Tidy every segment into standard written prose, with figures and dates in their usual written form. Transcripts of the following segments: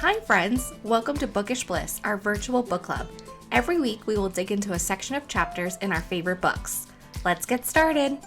Hi friends, welcome to Bookish Bliss, our virtual book club. Every week we will dig into a section of chapters in our favorite books. Let's get started!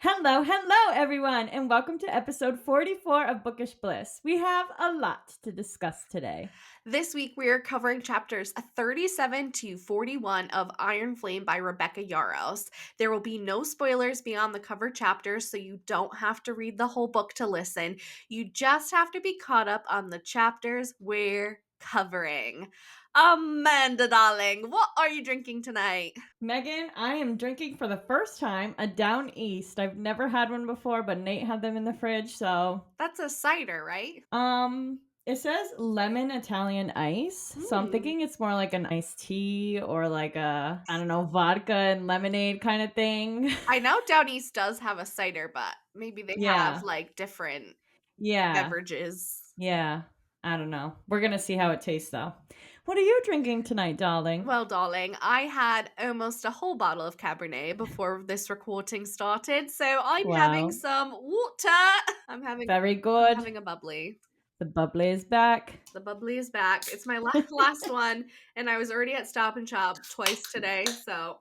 Hello everyone, and welcome to episode 44 of Bookish Bliss. We have a lot to discuss today. This week we are covering chapters 37 to 41 of Iron Flame by Rebecca Yarros. There will be no spoilers beyond the cover chapters, so you don't have to read the whole book to listen. You just have to be caught up on the chapters we're covering. Amanda, darling, what are you drinking tonight? Megan, I am drinking for the first time a Down East. I've never had one before, but Nate had them in the fridge, so That's a cider, right? it says lemon Italian ice. So I'm thinking it's more like an iced tea or like a, I don't know, vodka and lemonade kind of thing. I know Down East does have a cider, but maybe they have Yeah. like different Yeah. beverages. Yeah. I don't know. We're going to see how it tastes though. What are you drinking tonight, darling? Well, darling, I had almost a whole bottle of Cabernet before this recording started, so I'm having Wow. some water. I'm Very good. having a bubbly. The bubbly is back. The bubbly is back. It's my last one, and I was already at Stop and Shop twice today, so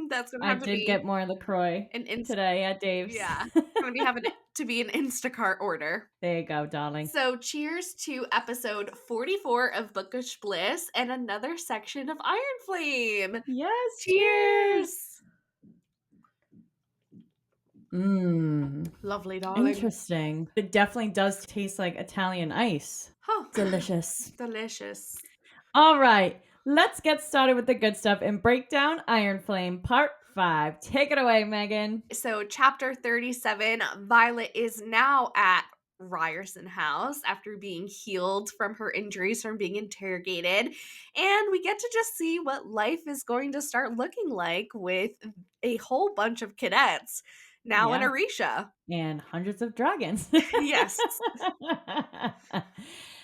that's gonna I have to did be get more LaCroix an today at Dave's. yeah, gonna be having it to be an Instacart order. There you go, darling. So, cheers to episode 44 of Bookish Bliss and another section of Iron Flame. Yes, Cheers! Lovely, darling. Interesting. It definitely does taste like Italian ice. Oh, Delicious. delicious. All right, let's get started with the good stuff and break down Iron Flame Part 5. Take it away, Megan. So, chapter 37, Violet is now at Ryerson House after being healed from her injuries from being interrogated. And we get to just see what life is going to start looking like with a whole bunch of cadets now in Yeah. Arisha. And hundreds of dragons. Yes.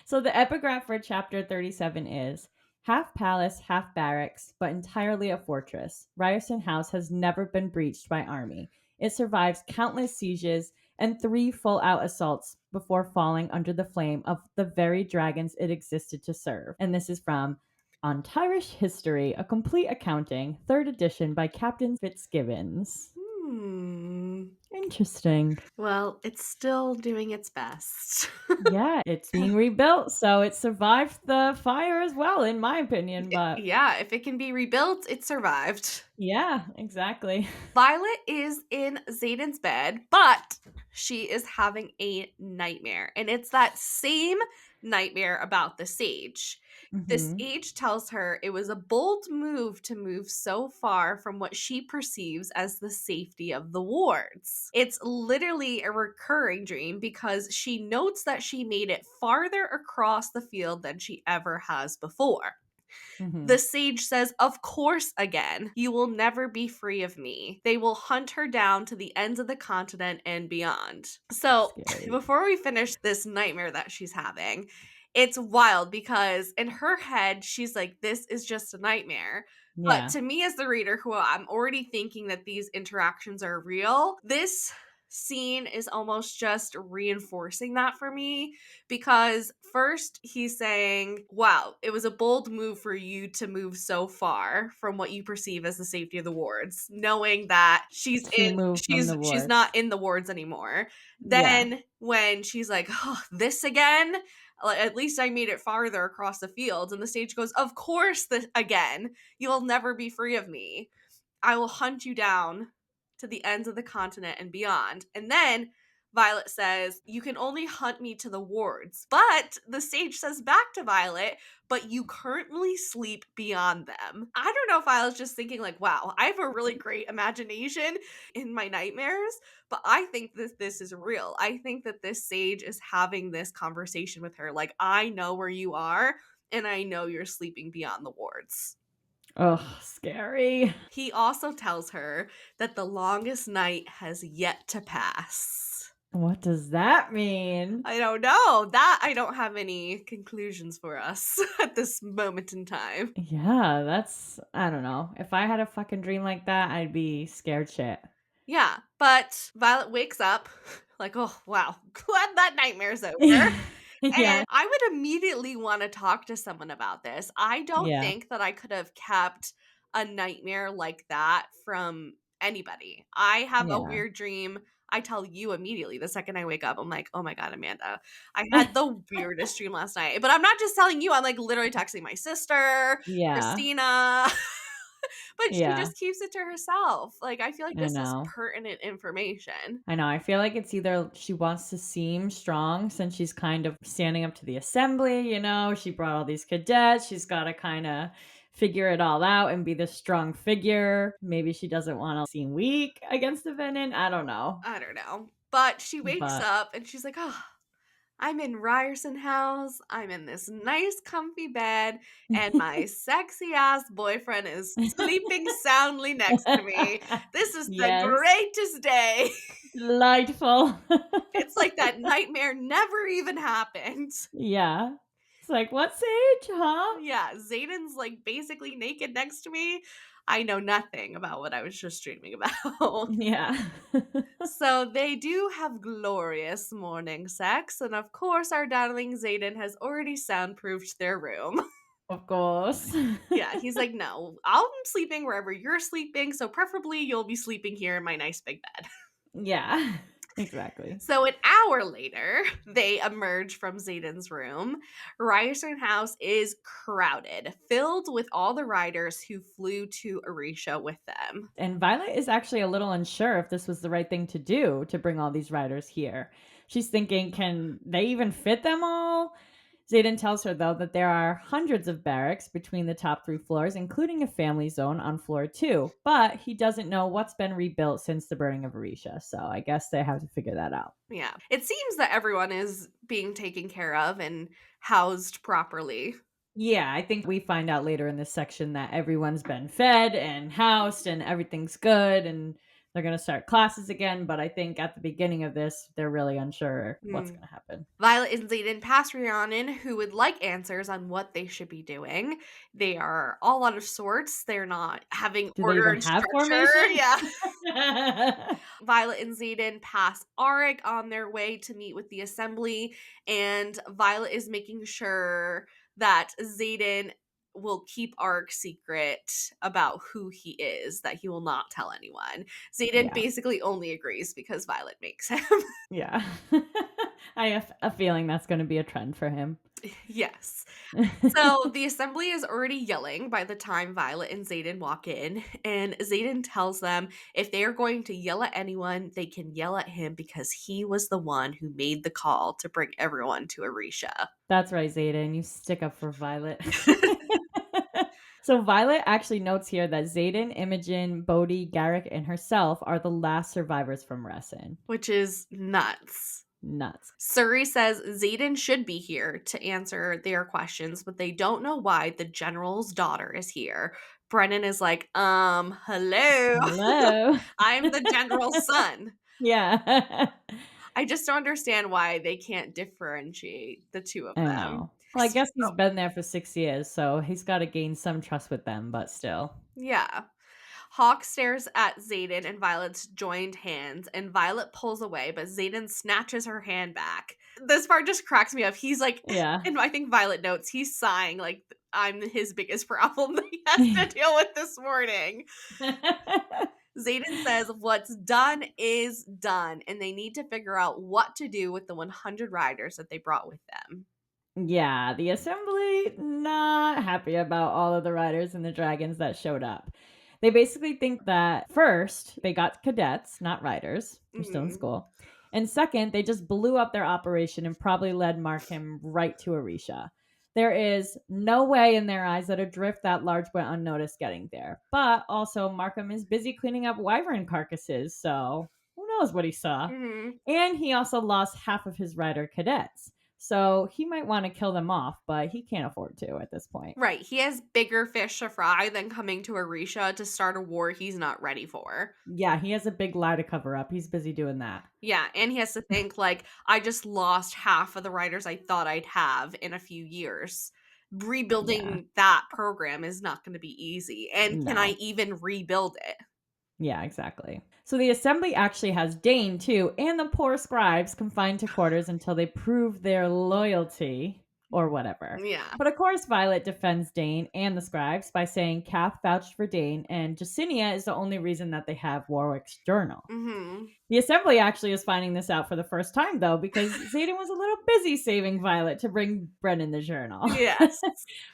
So the epigraph for chapter 37 is half palace, half barracks, but entirely a fortress. Ryerson House has never been breached by army. It survives countless sieges and 3 full-out assaults before falling under the flame of the very dragons it existed to serve. And this is from On Tyrish History, a complete accounting, 3rd edition by Captain Fitzgibbons. Interesting. Well, it's still doing its best. Yeah, it's being rebuilt, so it survived the fire as well, in my opinion. But Yeah, if it can be rebuilt, it survived. yeah, exactly. Violet is in Xaden's bed, but she is having a nightmare. And it's that same nightmare about the sage. The Mm-hmm. sage tells her it was a bold move to move so far from what she perceives as the safety of the wards. It's literally a recurring dream because she notes that she made it farther across the field than she ever has before. Mm-hmm. The sage says, "Of course, again, you will never be free of me. They will hunt her down to the ends of the continent and beyond." So, Scary. before we finish this nightmare that she's having, it's wild because in her head, she's like, this is just a nightmare. But Yeah. to me, as the reader, who I'm already thinking that these interactions are real, this scene is almost just reinforcing that for me because first he's saying, wow, it was a bold move for you to move so far from what you perceive as the safety of the wards, knowing that she's She moved from the she's wards. not in the wards anymore. Yeah. Then when she's like, oh, this again, at least I made it farther across the field, and the sage goes, of course, again, you'll never be free of me. I will hunt you down to the ends of the continent and beyond. And then Violet says, you can only hunt me to the wards. But the sage says back to Violet, but you currently sleep beyond them. I don't know if I was just thinking like, wow, I have a really great imagination in my nightmares, but I think that this is real. I think that this sage is having this conversation with her. Like, I know where you are, and I know you're sleeping beyond the wards. Oh, scary. He also tells her that the longest night has yet to pass. What does that mean? I don't know. That I don't have any conclusions for us at this moment in time. Yeah, that's, I don't know. If I had a fucking dream like that, I'd be scared shit. Yeah, but Violet wakes up like, oh, wow, glad that nightmare's over. Yeah. And I would immediately wanna talk to someone about this. I don't Yeah. think that I could have kept a nightmare like that from anybody. I have a Yeah. weird dream, I tell you immediately the second I wake up. I'm like, "Oh my god, Amanda, I had the weirdest dream last night." But I'm not just telling you, I'm, like, literally texting my sister, Yeah. Christina, but she Yeah. just keeps it to herself. Like, I feel like I this is know. pertinent information. I know. I feel like it's either she wants to seem strong since she's kind of standing up to the assembly, she brought all these cadets. She's got to kind of figure it all out and be the strong figure. Maybe she doesn't want to seem weak against the Venom. I don't know. I don't know. But she wakes But up and she's like, "Oh, I'm in Ryerson House. I'm in this nice, comfy bed, and my sexy ass boyfriend is sleeping soundly next to me. This is the yes, greatest day." delightful. It's like that nightmare never even happened. yeah. It's like, what Sage, huh? Yeah, Zayden's like basically naked next to me. I know nothing about what I was just dreaming about. Yeah. So they do have glorious morning sex, and of course, our darling Zayden has already soundproofed their room. of course. Yeah, he's like, "No, I'm sleeping wherever you're sleeping, so preferably you'll be sleeping here in my nice big bed." yeah. Exactly. So an hour later, they emerge from Zayden's room. Ryerson House is crowded, filled with all the riders who flew to Arisha with them. And Violet is actually a little unsure if this was the right thing to do to bring all these riders here. She's thinking, can they even fit them all? Zayden tells her, though, that there are hundreds of barracks between the top three floors, including a family zone on floor two. But he doesn't know what's been rebuilt since the burning of Arisha. So I guess they have to figure that out. Yeah. It seems that everyone is being taken care of and housed properly. Yeah, I think we find out later in this section that everyone's been fed and housed and everything's good and they're going to start classes again. But I think at the beginning of this, they're really unsure what's Mm. going to happen. Violet and Zayden pass Rhiannon, who would like answers on what they should be doing. They are all out of sorts. They're not having Do they order even and have structure. formation? Yeah. Violet and Zayden pass Arik on their way to meet with the assembly, and Violet is making sure that Zayden will keep Arik secret about who he is, that he will not tell anyone. Zayden yeah, basically only agrees because Violet makes him. yeah. I have a feeling that's going to be a trend for him. Yes. So the assembly is already yelling by the time Violet and Zayden walk in, and Zayden tells them if they are going to yell at anyone, they can yell at him because he was the one who made the call to bring everyone to Arisha. That's right, Zayden. You stick up for Violet. So Violet actually notes here that Zayden, Imogen, Bodhi, Garrick, and herself are the last survivors from Resin. Which is nuts. Nuts. Suri says Zayden should be here to answer their questions, but they don't know why the general's daughter is here. Brennan is like, hello. Hello. I'm the general's son. yeah. I just don't understand why they can't differentiate the two of I them. know. Well, I guess he's So, been there for 6 years, so he's got to gain some trust with them, but still. yeah. Hawk stares at Zayden and Violet's joined hands, and Violet pulls away, but Zayden snatches her hand back. This part just cracks me up. He's like, Yeah. and I think Violet notes, he's sighing like I'm his biggest problem that he has to deal with this morning. Zayden says what's done is done, and they need to figure out what to do with the 100 riders that they brought with them. yeah, the assembly not happy about all of the riders and the dragons that showed up. They basically think that first, they got cadets, not riders. They're still in Mhm. school. And second, they just blew up their operation and probably led Markham right to Arisha. There is no way in their eyes that a drift that large went unnoticed getting there. But also, Markham is busy cleaning up wyvern carcasses, so who knows what he saw. Mhm. And he also lost half of his rider cadets. So he might want to kill them off, but he can't afford to at this point. Right, he has bigger fish to fry than coming to Arisha to start a war he's not ready for. Yeah, he has a big lie to cover up. He's busy doing that. Yeah, and he has to think like, I just lost half of the writers I thought I'd have in a few years. Yeah. Rebuilding that program is not going to be easy. And can I No. even rebuild it? Yeah, exactly. So the assembly actually has Dane too, and the poor scribes confined to quarters until they prove their loyalty or whatever. Yeah. But of course, Violet defends Dane and the scribes by saying Kath vouched for Dane, and Jacinia is the only reason that they have Warwick's journal. Mhm. The assembly actually is finding this out for the first time, though, because Xaden was a little busy saving Violet to bring Brennan the journal. Yes.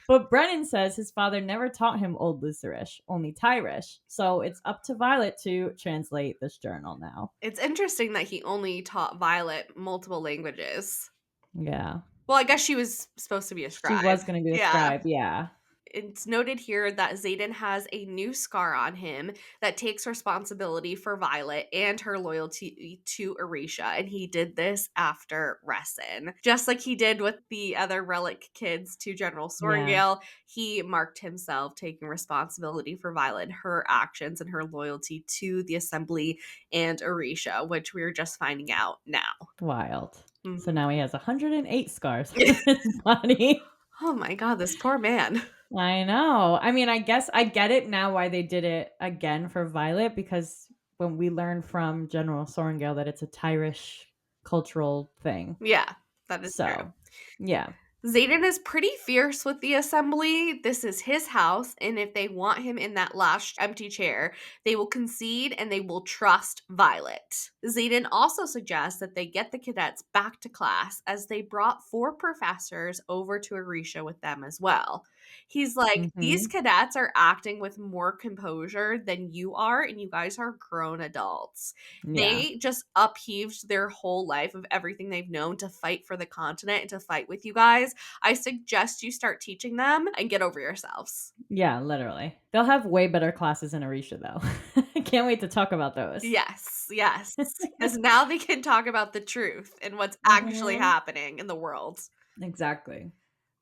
But Brennan says his father never taught him Old Lutherish, only Tyrish. So it's up to Violet to translate this journal now. It's interesting that he only taught Violet multiple languages. Yeah. Well, I guess she was supposed to be a She scribe. was going to be a Yeah. scribe. Yeah. It's noted here that Xaden has a new scar on him that takes responsibility for Violet and her loyalty to Arisha, and he did this after Resin. Just like he did with the other relic kids to General Yeah. Sorengale, he marked himself taking responsibility for Violet, her actions, and her loyalty to the Assembly and Arisha, which we're just finding out now. Wild. So Mhm. now he has 108 scars on his body. Oh my god, this poor man. I know. I mean, I guess I get it now why they did it again for Violet because when we learned from General Sorengale that it's a Tyrish cultural thing. Yeah, that is true. So, yeah. Xaden is pretty fierce with the assembly. This is his house, and if they want him in that last empty chair, they will concede and they will trust Violet. Xaden also suggests that they get the cadets back to class as they brought 4 professors over to Arisha with them as well. He's like, these Mhm. cadets are acting with more composure than you are, and you guys are grown adults. Yeah. They just upheaved their whole life of everything they've known to fight for the continent and to fight with you guys. I suggest you start teaching them and get over yourselves. Yeah, literally. They'll have way better classes in Arisha though. Can't wait to talk about those. Yes, yes. Because now they can talk about the truth and what's actually Mhm. happening in the world. Exactly.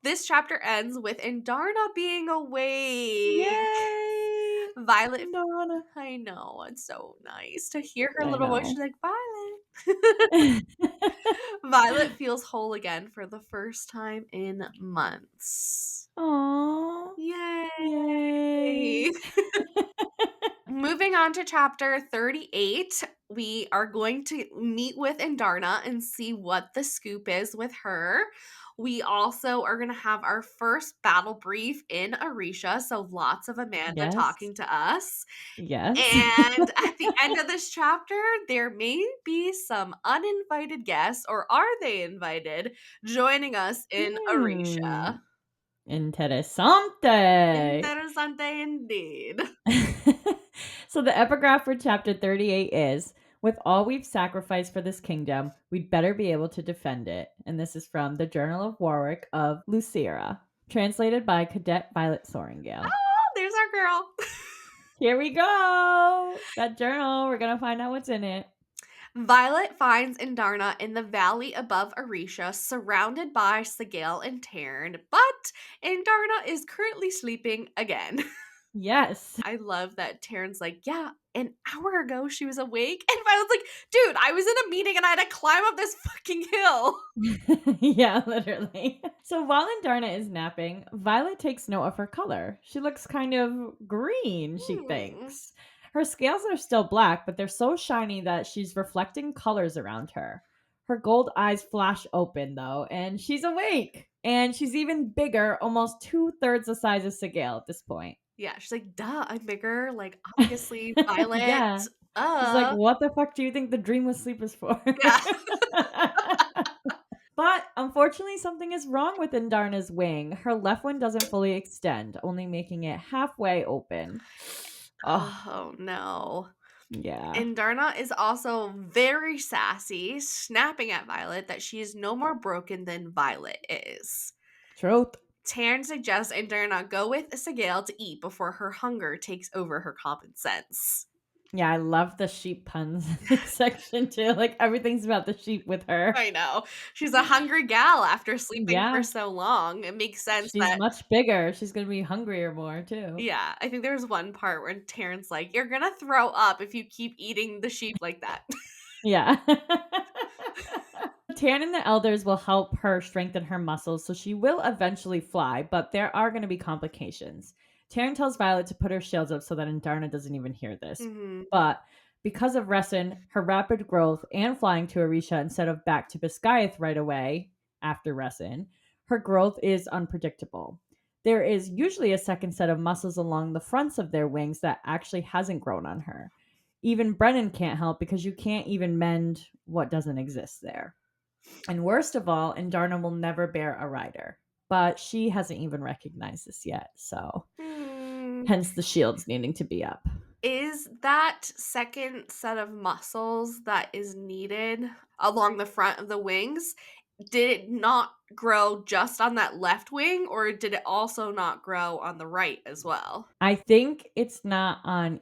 This chapter ends with Indarna being awake. Yay! Violet, Donna. I know, it's so nice to hear her I little voice. She's know. like, Violet. Violet feels whole again for the first time in months. Aw. Yay! Yay. Moving on to chapter 38, we are going to meet with Indarna and see what the scoop is with her. We also are going to have our first battle brief in Arisha, so lots of Amanda Yes. talking to us. Yes. And at the end of this chapter, there may be some uninvited guests, or are they invited, joining us in Hmm. Arisha. Interessante. Interessante indeed. So the epigraph for chapter 38 is with all we've sacrificed for this kingdom, we'd better be able to defend it. And this is from the Journal of Warwick of Lucera, translated by Cadet Violet Soringale. Oh, there's our girl. Here we go. That journal, we're going to find out what's in it. Violet finds Indarna in the valley above Arisha, surrounded by Sigil and Tarn, but Indarna is currently sleeping again. Yes. I love that Taryn's like, yeah, an hour ago she was awake. And Violet's like, dude, I was in a meeting and I had to climb up this fucking hill. Yeah, literally. So while Indarna is napping, Violet takes note of her color. She looks kind of green, she Hmm. thinks. Her scales are still black, but they're so shiny that she's reflecting colors around her. Her gold eyes flash open, though, and she's awake. And she's even bigger, almost 2/3 the size of Sigale at this point. Yeah, she's like, duh, I'm bigger. Like, obviously, Violet. Yeah. She's like, Uh. what the fuck do you think the dreamless sleep is for? Yeah. But unfortunately, something is wrong with Indarna's wing. Her left one doesn't fully extend, only making it halfway open. Oh, Oh, no. yeah. And Darna is also very sassy, snapping at Violet that she is no more broken than Violet is. Truth. Taryn suggests Indarna go with Sigil to eat before her hunger takes over her common sense. Yeah, I love the sheep puns in this section too. Like everything's about the sheep with her. I know. She's a hungry gal after sleeping for Yeah. so long. It makes sense She's that, much bigger. She's going to be hungrier more too. yeah, I think there's one part where Taryn's like, you're gonna throw up if you keep eating the sheep like that. Yeah. Taryn and the elders will help her strengthen her muscles so she will eventually fly, but there are going to be complications. Taryn tells Violet to put her shields up so that Indarna doesn't even hear this. Mhm. But because of Resin, her rapid growth, and flying to Orisha instead of back to Biscayath right away after Resin, her growth is unpredictable. There is usually a second set of muscles along the fronts of their wings that actually hasn't grown on her. Even Brennan can't help because you can't even mend what doesn't exist there. And worst of all, Indarna will never bear a rider. But she hasn't even recognized this yet, so Hmm. hence the shields needing to be up. Is that second set of muscles that is needed along the front of the wings, did it not grow just on that left wing, or did it also not grow on the right as well? I think it's not on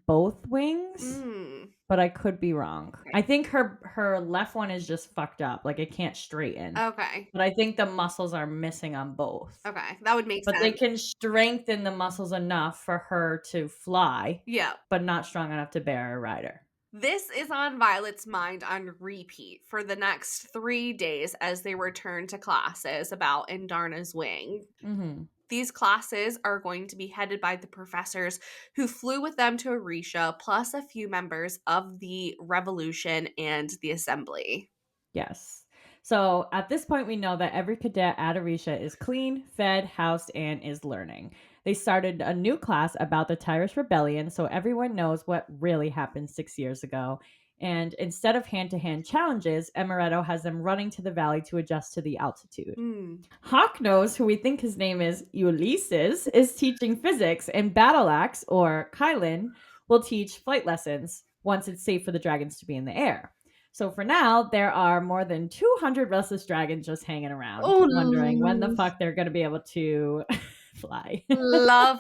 both wings, Mm, but I could be wrong. okay. I think her left one is just fucked up, like it can't straighten. Okay. But I think the muscles are missing on both. Okay. That would make But they sense. can strengthen the muscles enough for her to fly, Yeah. but not strong enough to bear a rider. This is on Violet's mind on repeat for the next 3 days as they return to classes about Indarna's wing. Mhm. These classes are going to be headed by the professors who flew with them to Orisha, plus a few members of the Revolution and the Assembly. Yes. So at this point, we know that every cadet at Arisha is clean, fed, housed, and is learning. They started a new class about the Tyrus Rebellion, so everyone knows what really happened 6 years ago. And instead of hand to hand challenges, Amaretto has them running to the valley to adjust to the altitude. Hmm. Hawknose, who we think his name is Ulysses, is teaching physics, and Battleaxe, or Kylan, will teach flight lessons once it's safe for the dragons to be in the air. So for now, there are more than 200 restless dragons just hanging around, Oh, wondering when the fuck they're going to be able to fly.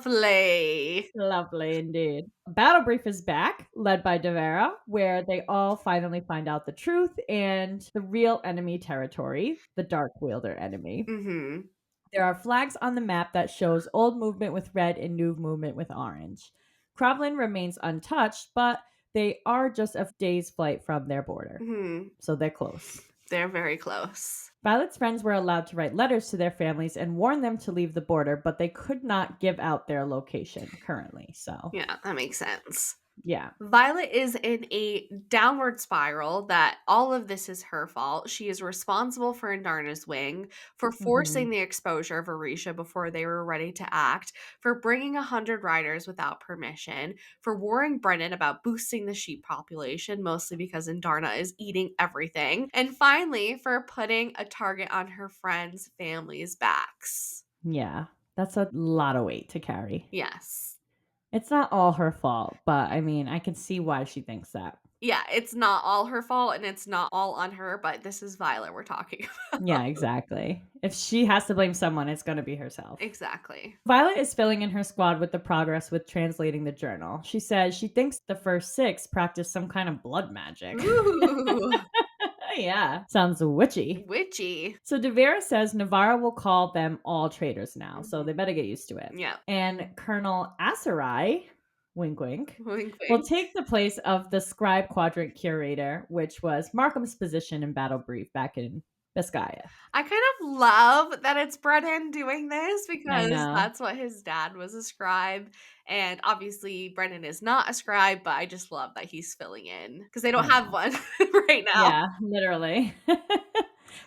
lovely. Lovely indeed. Battle Brief is back, led by Devera, where they all finally find out the truth and the real enemy territory, the Dark Wielder enemy. Hmm. There are flags on the map that shows old movement with red and new movement with orange. Krovlin remains untouched, but they are just a day's flight from their border, Hmm. so they're close. They're very close. Violet's friends were allowed to write letters to their families and warn them to leave the border, but they could not give out their location currently. So, Yeah, that makes sense. yeah. Violet is in a downward spiral that all of this is her fault. She is responsible for Indarna's wing, for Hmm. forcing the exposure of Orisha before they were ready to act, for bringing 100 riders without permission, for warning Brennan about boosting the sheep population, mostly because Indarna is eating everything, and finally, for putting a target on her friends' families' backs. Yeah. That's a lot of weight to carry. Yes. It's not all her fault, but I mean, I can see why she thinks that. Yeah, it's not all her fault and it's not all on her, but this is Violet we're talking Yeah, about. exactly. If she has to blame someone, it's going to be herself. Exactly. Violet is filling in her squad with the progress with translating the journal. She says she thinks the first 6 practice some kind of blood magic. Ooh, Yeah, sounds witchy. witchy. So Devera says Navarra will call them all traitors now, so Mhm. they better get used to it. Yeah. And Colonel Asarai, wink wink, Wink, will wink. take the place of the scribe quadrant curator, which was Markham's position in Battle Brief back in Biscaya. I kind of love that it's Brennan doing this I because know. that's what his dad was a scribe. And obviously, Brennan is not a scribe, but I just love that he's filling in because they don't I have know. one right now. Yeah, literally.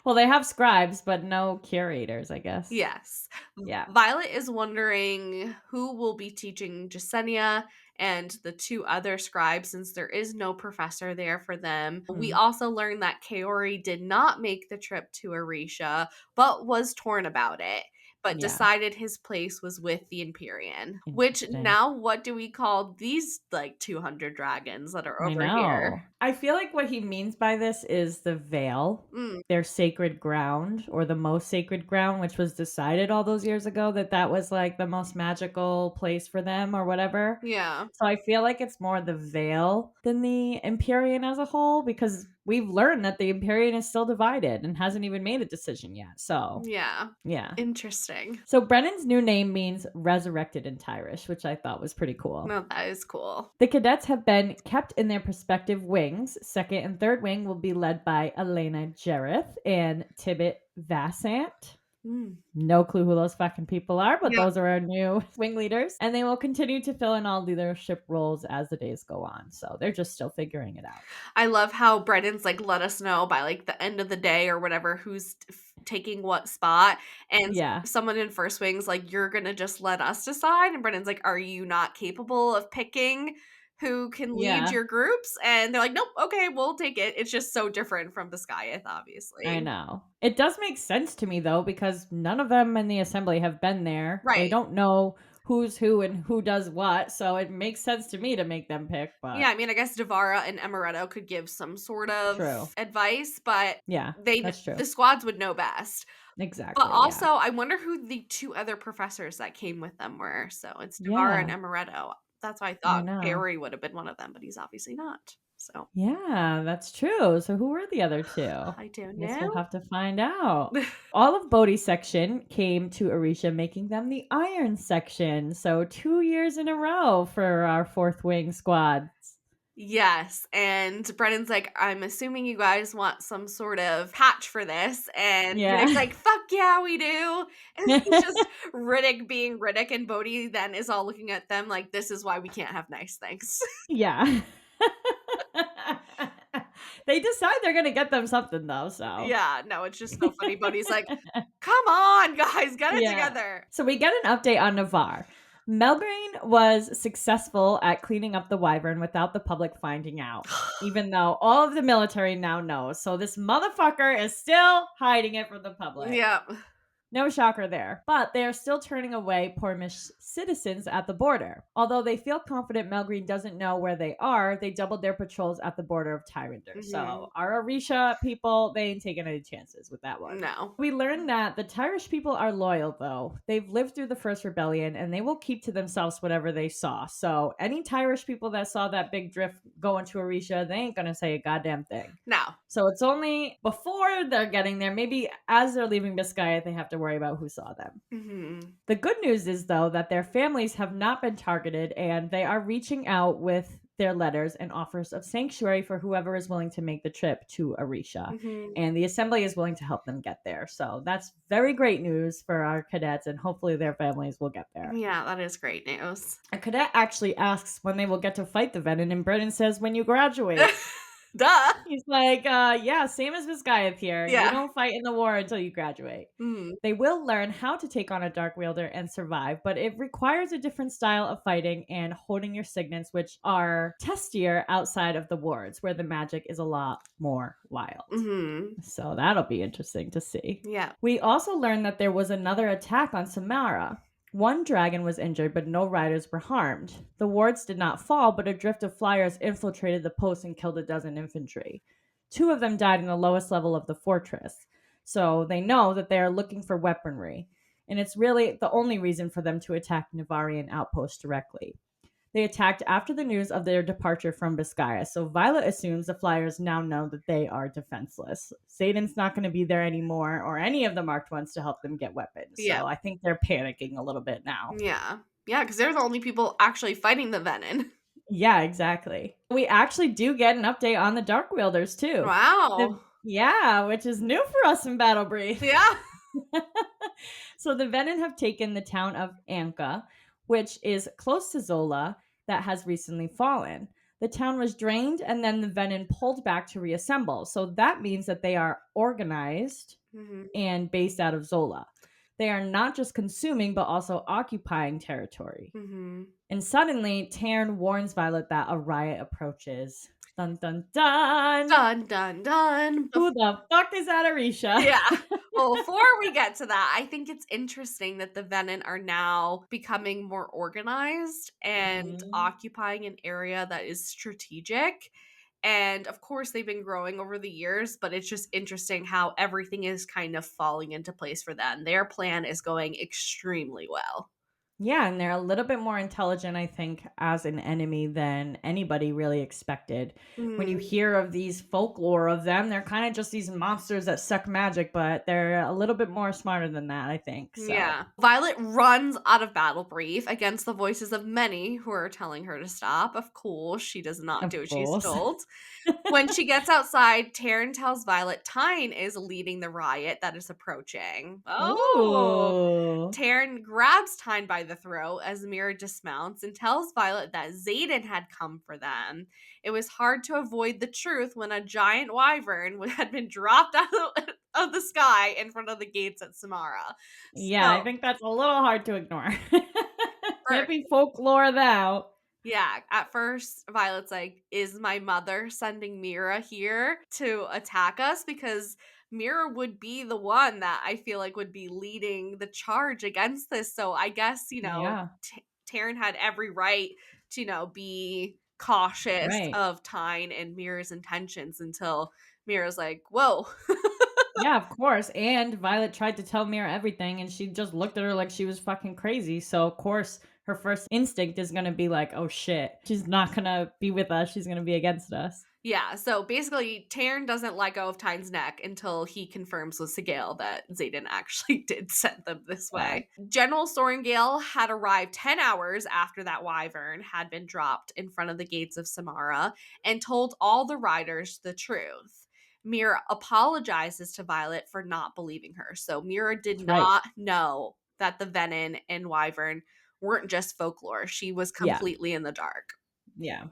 Well, they have scribes, but no curators, I guess. Yes. Yeah. Violet is wondering who will be teaching Jasenia and the 2 other scribes since there is no professor there for them. We Mhm. also learned that Kaori did not make the trip to Arisha, but was torn about it, but Yeah. decided his place was with the Empyrean. Which Interesting. now what do we call these like 200 dragons that are I over here? know. I feel like what he means by this is the veil, Mm, their sacred ground, or the most sacred ground, which was decided all those years ago that that was like the most magical place for them or whatever. yeah. So I feel like it's more the veil than the Empyrean as a whole because we've learned that the Empyrean is still divided and hasn't even made a decision yet. So, Yeah. yeah. Interesting. So Brennan's new name means resurrected in Tyrish, which I thought was pretty cool. No, that is cool. The cadets have been kept in their respective wings. Second and third wing will be led by Elena Jareth and Tibbet Vassant. Mm. No clue who those fucking people are, but Yep. those are our new swing leaders. And they will continue to fill in all leadership roles as the days go on. So they're just still figuring it out. I love how Brendan's, like, let us know by, like, the end of the day or whatever who's taking what spot, and Yeah. someone in First Wing's like, "You're gonna just let us decide?" And Brendan's like, "Are you not capable of picking who can lead Yeah. your groups?" And they're like, "Nope, okay, we'll take it." It's just so different from Biscayeth, I obviously. know. It does make sense to me though, because none of them in the assembly have been there. They Right. don't know who's who and who does what. So it makes sense to me to make them pick, Yeah, but I mean, I guess Devara and Amaretto could give some sort of true. advice, but Yeah, that's true. the squads would know best. But Exactly. also, Yeah. I wonder who the 2 other professors that came with them were. So it's Devara and Yeah. Amaretto. That's why I I thought know. Barry would have been one of them, but he's obviously not. So Yeah, that's true. So who were the other two? I don't I guess we'll know. have to find out. All of Bodhi's section came to Arisha, making them the Iron section. So 2 years in a row for our fourth wing squads. Yes, and Brennan's like, "I'm assuming you guys want some sort of patch for this," and Riddick's Yeah. like, "Fuck yeah, we do!" And he's just Riddick being Riddick, and Bodhi then is all looking at them like, "This is why we can't have nice things." Yeah. They decide they're gonna get them something though, so Yeah, no, it's just so funny. Bodhi's like, "Come on, guys, get it yeah. together." So we get an update on Navarre. Melgrain was successful at cleaning up the wyvern without the public finding out, even though all of the military now knows. So this motherfucker is still hiding it from the public. Yep. No shocker there. But they are still turning away Pormish citizens at the border. Although they feel confident Melgreen doesn't know where they are, they doubled their patrols at the border of Tyrinder. Mhm. So our Orisha people, they ain't taking any chances with that one. No. We learned that the Tyrish people are loyal, though. They've lived through the first rebellion and they will keep to themselves whatever they saw. So, any Tyrish people that saw that big drift going to Orisha, they ain't gonna say a goddamn thing. No. So it's only before they're getting there, maybe as they're leaving Biscaya, they have to worry about who saw them. Mhm. The good news is, though, that their families have not been targeted and they are reaching out with their letters and offers of sanctuary for whoever is willing to make the trip to Arisha. Mhm. And the assembly is willing to help them get there. So that's very great news for our cadets, and hopefully their families will get there. Yeah, that is great news. A cadet actually asks when they will get to fight the Venom, and Brennan says, when you graduate. Duh. He's like, yeah, same as this guy up here. You Yeah. don't fight in the war until you graduate. Mhm. They will learn how to take on a dark wielder and survive, but it requires a different style of fighting and holding your signets, which are testier outside of the wards, where the magic is a lot more wild. Mhm. So that'll be interesting to see. Yeah. We also learned that there was another attack on Samara. One dragon was injured, but no riders were harmed. The wards did not fall, but a drift of flyers infiltrated the post and killed a dozen infantry. Two of them died in the lowest level of the fortress. So they know that they are looking for weaponry. And it's really the only reason for them to attack Navarian outposts directly. They attacked after the news of their departure from Biscaya, so Violet assumes the Flyers now know that they are defenseless. Satan's not going to be there anymore, or any of the marked ones to help them get weapons. Yeah. So I think they're panicking a little bit now. Yeah. Yeah, because they're the only people actually fighting the Venom. Yeah, exactly. We actually do get an update on the Dark Wielders too. Wow. Yeah, which is new for us in Battle Brief. Yeah. So the Venom have taken the town of Anka, which is close to Zola, that has recently fallen. The town was drained and then the Venom pulled back to reassemble. So that means that they are organized Mhm. and based out of Zola. They are not just consuming, but also occupying territory. Mhm. And suddenly, Taryn warns Violet that a riot approaches. Dun dun dun! Dun, dun, dun. Who the fuck is that Arisha? Yeah. Well, before we get to that, I think it's interesting that the Venom are now becoming more organized and Mhm. occupying an area that is strategic. And of course, they've been growing over the years, but it's just interesting how everything is kind of falling into place for them. Their plan is going extremely well. Yeah, and they're a little bit more intelligent, I think, as an enemy than anybody really expected. When you Mm. hear of these folklore of them, they're kind of just these monsters that suck magic, but they're a little bit more smarter than that, I think. So, Yeah. Violet runs out of battle brief against the voices of many who are telling her to stop. Of course, she does not of do what she's course. told. When she gets outside, Taryn tells Violet Tyne is leading the riot that is approaching. Oh! Ooh. Taryn grabs Tyne by the throat as Mira dismounts and tells Violet that Xaden had come for them. It was hard to avoid the truth when a giant wyvern had been dropped out of the sky in front of the gates at Samara. Yeah, I So, think that's a little hard to ignore. Can't first, be folklore thou. yeah, at first, Violet's like, "Is my mother sending Mira here to attack us?" Because Mira would be the one that I feel like would be leading the charge against this. So I guess, Yeah, Taryn had every right to, be cautious right. of Tyne and Mira's intentions until Mira's like, "Whoa." Yeah, of course. And Violet tried to tell Mira everything, and she just looked at her like she was fucking crazy. So, of course, her first instinct is going to be like, oh shit, she's not going to be with us. She's going to be against us. Yeah, so basically, Taryn doesn't let go of Tyne's neck until he confirms with Sigale that Xaden actually did send them this Yeah. way. General Sorengale had arrived 10 hours after that wyvern had been dropped in front of the gates of Samara and told all the riders the truth. Mira apologizes to Violet for not believing her. So Mira did That's right. not know that the Venin and wyvern weren't just folklore. She was Yeah. completely in the dark. Yeah.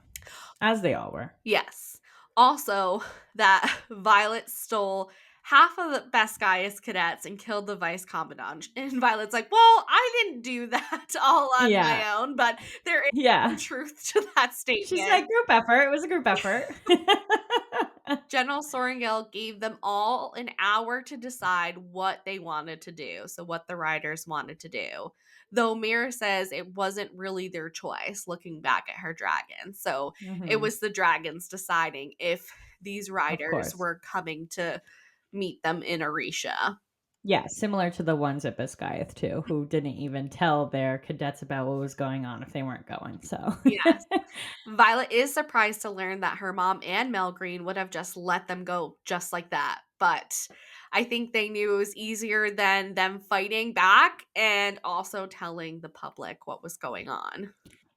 As they all were. Yes. Also, that Violet stole half of the Bascaius cadets and killed the vice commandant. And Violet's like, well, I didn't do that all on Yeah. my own, but there is some Yeah. truth to that She's statement. like, group effort. It was a group effort. General Sorengale gave them all an hour to decide what they wanted to do. So, what the riders wanted to do. Though Mira says it wasn't really their choice looking back at her dragon. So, it hmm was the dragons deciding if these Of riders course. were coming to meet them in Arisha. Yeah, similar to the ones at Biscayeth too, who didn't even tell their cadets about what was going on if they weren't going. So Yes. Violet is surprised to learn that her mom and Mel Green would have just let them go just like that. But I think they knew it was easier than them fighting back and also telling the public what was going on.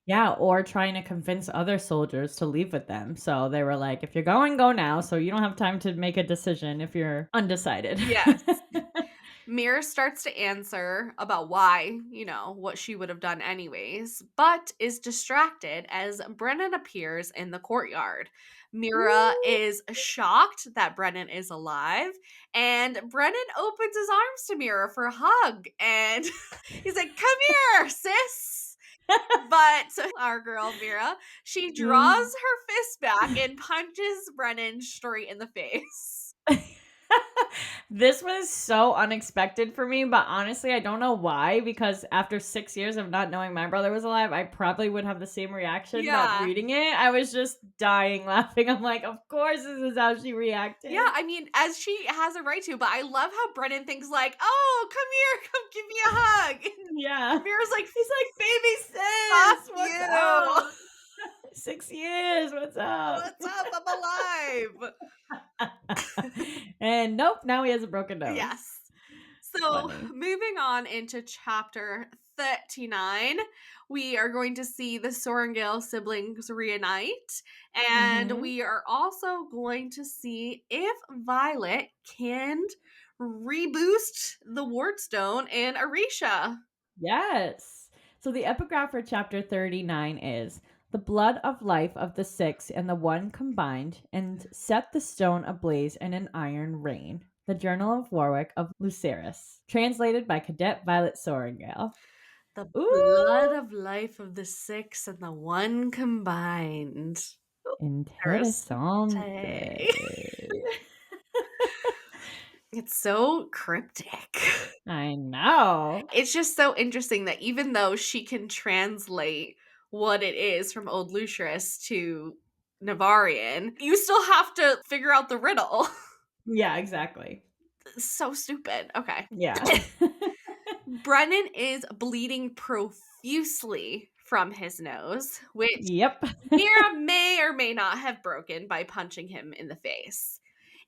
yeah, or trying to convince other soldiers to leave with them. So they were like, if you're going, go now. So you don't have time to make a decision if you're undecided. Yes. Mira starts to answer about why, what she would have done anyways, but is distracted as Brennan appears in the courtyard. Mira Ooh. is shocked that Brennan is alive, and Brennan opens his arms to Mira for a hug, and he's like, "Come here, sis." But our girl Mira, she draws Mm. her fist back and punches Brennan straight in the face. This was so unexpected for me, but honestly, I don't know why. Because after 6 years of not knowing my brother was alive, I probably would have the same reaction. But Yeah. reading it, I was just dying laughing. I'm like, of course, this is how she Yeah, reacted. I mean, as she has a right to, but I love how Brennan thinks like, "Oh, come here, come give me a hug." Yeah. And Mira's like, He's like, baby "Fuck sis, what's you. up? 6 years, what's up? What's up? I'm alive." And nope, now he has a broken nose. Yes. So, Funny. moving on into chapter 39, we are going to see the Sorengale siblings reunite, and hmm we are also going to see if Violet can reboost the Wardstone and Arisha. Yes. So the epigraph for chapter 39 is the blood of life of the six and the one combined, and set the stone ablaze in an iron rain. The Journal of Warwick of Lucerys. Translated by Cadet Violet Sorengale. The blood Ooh! of life of the six and the one combined. Interessante. Interessante. It's so cryptic. I know. It's just so interesting that even though she can translate what it is from Old Lucerus to Navarian, you still have to figure out the riddle. Yeah, exactly. So stupid. Okay. Yeah. Brennan is bleeding profusely from his nose, which Yep. Mira may or may not have broken by punching him in the face.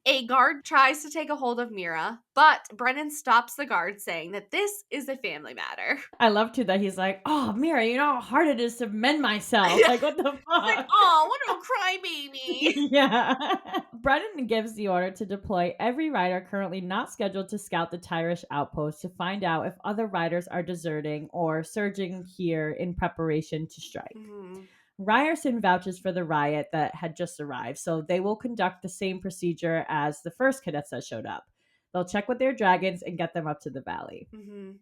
A guard tries to take a hold of Mira, but Brennan stops the guard, saying that this is a family matter. I love too that he's like, "Oh, Mira, you know how hard it is to mend myself." Yeah. Like, what the He's like, fuck? "Oh, what a little crybaby." Yeah. Brennan gives the order to deploy every rider currently not scheduled to scout the Tyrish outpost to find out if other riders are deserting or surging here in preparation to strike. Mhm. Ryerson vouches for the riot that had just arrived, so they will conduct the same procedure as the first cadets that showed up. They'll check with their dragons and get them up to the valley.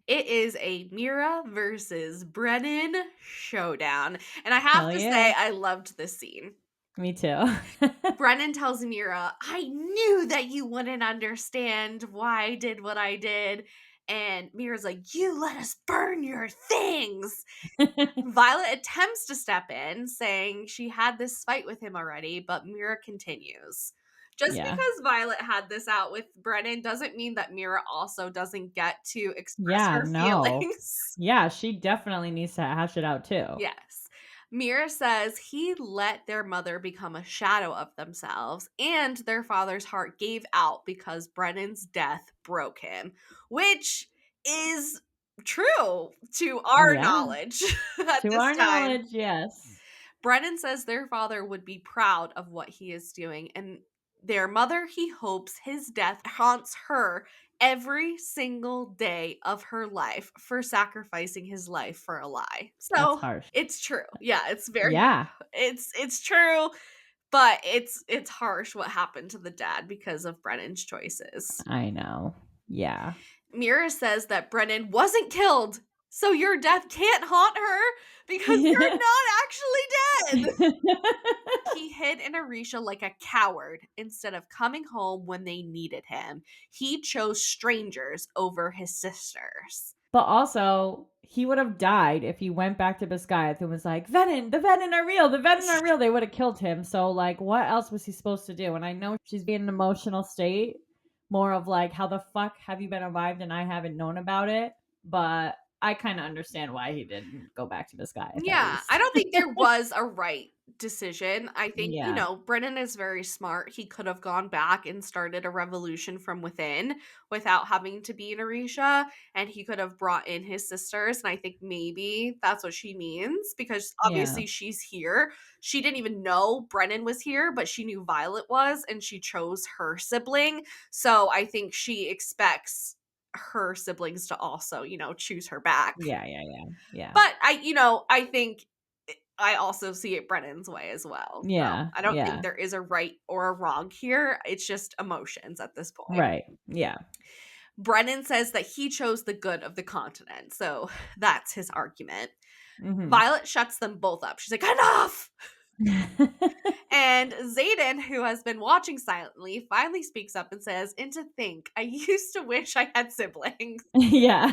It is a Mira versus Brennan showdown. And I have Hell to yeah. say, I loved this scene. Me too. Brennan tells Mira, I knew that you wouldn't understand why I did what I did. And Mira's like, you let us burn your things. Violet attempts to step in, saying she had this fight with him already, but Mira continues. Just Yeah. because Violet had this out with Brennan doesn't mean that Mira also doesn't get to express Yeah, her no. feelings. Yeah, she definitely needs to hash it out too. Yes. Mira says he let their mother become a shadow of themselves, and their father's heart gave out because Brennan's death broke him, which is true to our Yeah. knowledge at To this our time. knowledge, yes. Brennan says their father would be proud of what he is doing, and their mother, he hopes his death haunts her every single day of her life for sacrificing his life for a lie. That's So harsh. it's true. Yeah, it's very Yeah, it's true, but it's harsh what happened to the dad because of Brennan's choices. I know. Yeah. Mira says that Brennan wasn't killed, so your death can't haunt her because you're not actually dead. He hid in Arisha like a coward instead of coming home when they needed him. He chose strangers over his sisters. But also, he would have died if he went back to Biscayeth and was like, Venom, the Venom are real, the Venom are real. They would have killed him. So, like, what else was he supposed to do? And I know she's being in an emotional state, more of like, how the fuck have you been revived and I haven't known about it? But I kind of understand why he didn't go back to Biscayeth at Yeah, I least. don't think there was a right decision. I think, Yeah. Brennan is very smart. He could have gone back and started a revolution from within without having to be in Orisha, and he could have brought in his sisters. And I think maybe that's what she means because Yeah. obviously she's here. She didn't even know Brennan was here, but she knew Violet was, and she chose her sibling. So I think she expects her siblings to also, choose her back. Yeah. Yeah. Yeah. Yeah. But I think I also see it Brennan's way as well. So Yeah. I don't think Yeah. there is a right or a wrong here. It's just emotions at this point. Right. Yeah. Brennan says that he chose the good of the continent. So that's his argument. Hmm. Violet shuts them both up. She's like, enough! And Zayden, who has been watching silently, finally speaks up and says, and to think, I used to wish I had siblings. Yeah.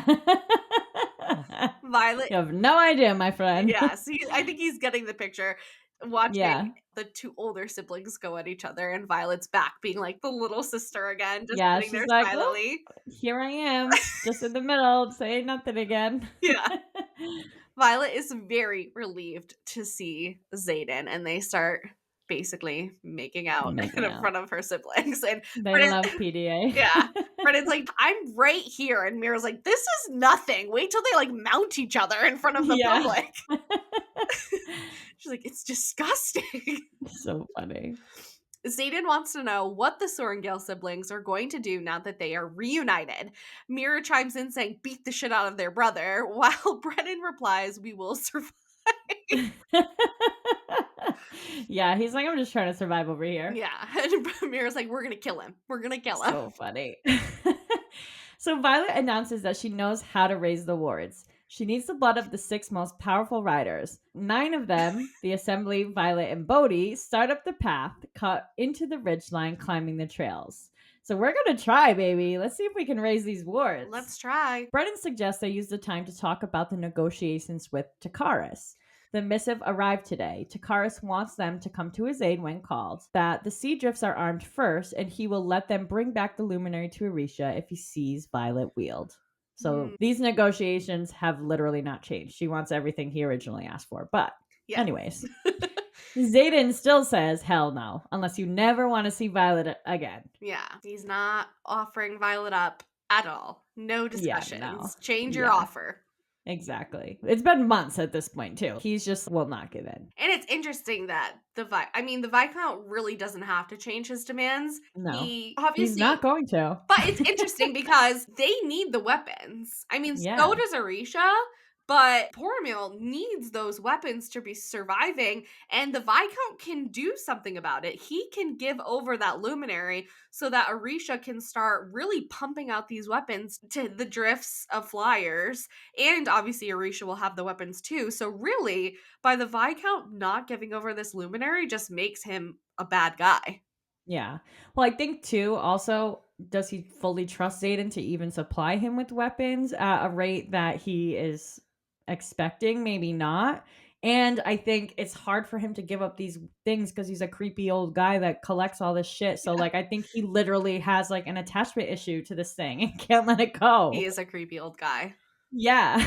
Violet You have no idea, my friend. Yes, I think he's getting the picture. Watching Yeah. the two older siblings go at each other, and Violet's back being like the little sister again, just Yeah, sitting there she's like, "Well, silently. here I am, just in the middle, saying nothing again." Yeah. Violet is very relieved to see Xaden, and they start basically making out Making in out. front of her siblings. And They Brennan, love PDA. yeah, Brennan's like, I'm right here. And Mira's like, this is nothing. Wait till they like mount each other in front of the Yeah. public. She's like, it's disgusting. So funny. Xaden wants to know what the Sorrengail siblings are going to do now that they are reunited. Mira chimes in saying, beat the shit out of their brother, while Brennan replies, we will survive. Yeah, he's like, "I'm just trying to survive over here." Yeah. And Mira's like, we're going to kill him. We're going to kill him. So funny. So Violet announces that she knows how to raise the wards. She needs the blood of the 6 most powerful riders. 9 of them, the Assembly, Violet, and Bodhi, start up the path cut into the ridgeline climbing the trails. So we're going to try, baby. Let's see if we can raise these wards. Let's try. Brennan suggests they use the time to talk about the negotiations with Takaris. The missive arrived today. Takaris wants them to come to his aid when called, that the Sea Drifts are armed first, and he will let them bring back the Luminary to Arisha if he sees Violet wield. So Mm, these negotiations have literally not changed. She wants everything he originally asked for. But, yes. anyways, Zayden still says, hell no, unless you never want to see Violet again. Yeah, he's not offering Violet up at all. No Yeah, no. discussions. Change your Yeah, offer. exactly. It's been months at this point, too. He's just will not give in. And it's interesting that the Viscount really doesn't have to change his demands. No, He he's obviously not going to. but it's interesting because they need the weapons. I mean, so Yeah. does Arisha, but Boromir needs those weapons to be surviving, and the Viscount can do something about it. He can give over that luminary so that Arisha can start really pumping out these weapons to the drifts of flyers, and obviously Arisha will have the weapons too. So really, by the Viscount not giving over this luminary just makes him a bad guy. Yeah. Well, I think too, also, does he fully trust Zayden to even supply him with weapons at a rate that he is expecting? Maybe not. And I think it's hard for him to give up these things because he's a creepy old guy that collects all this shit. So, like, I think he literally has like an attachment issue to this thing and can't let it He go. is a creepy old guy. Yeah.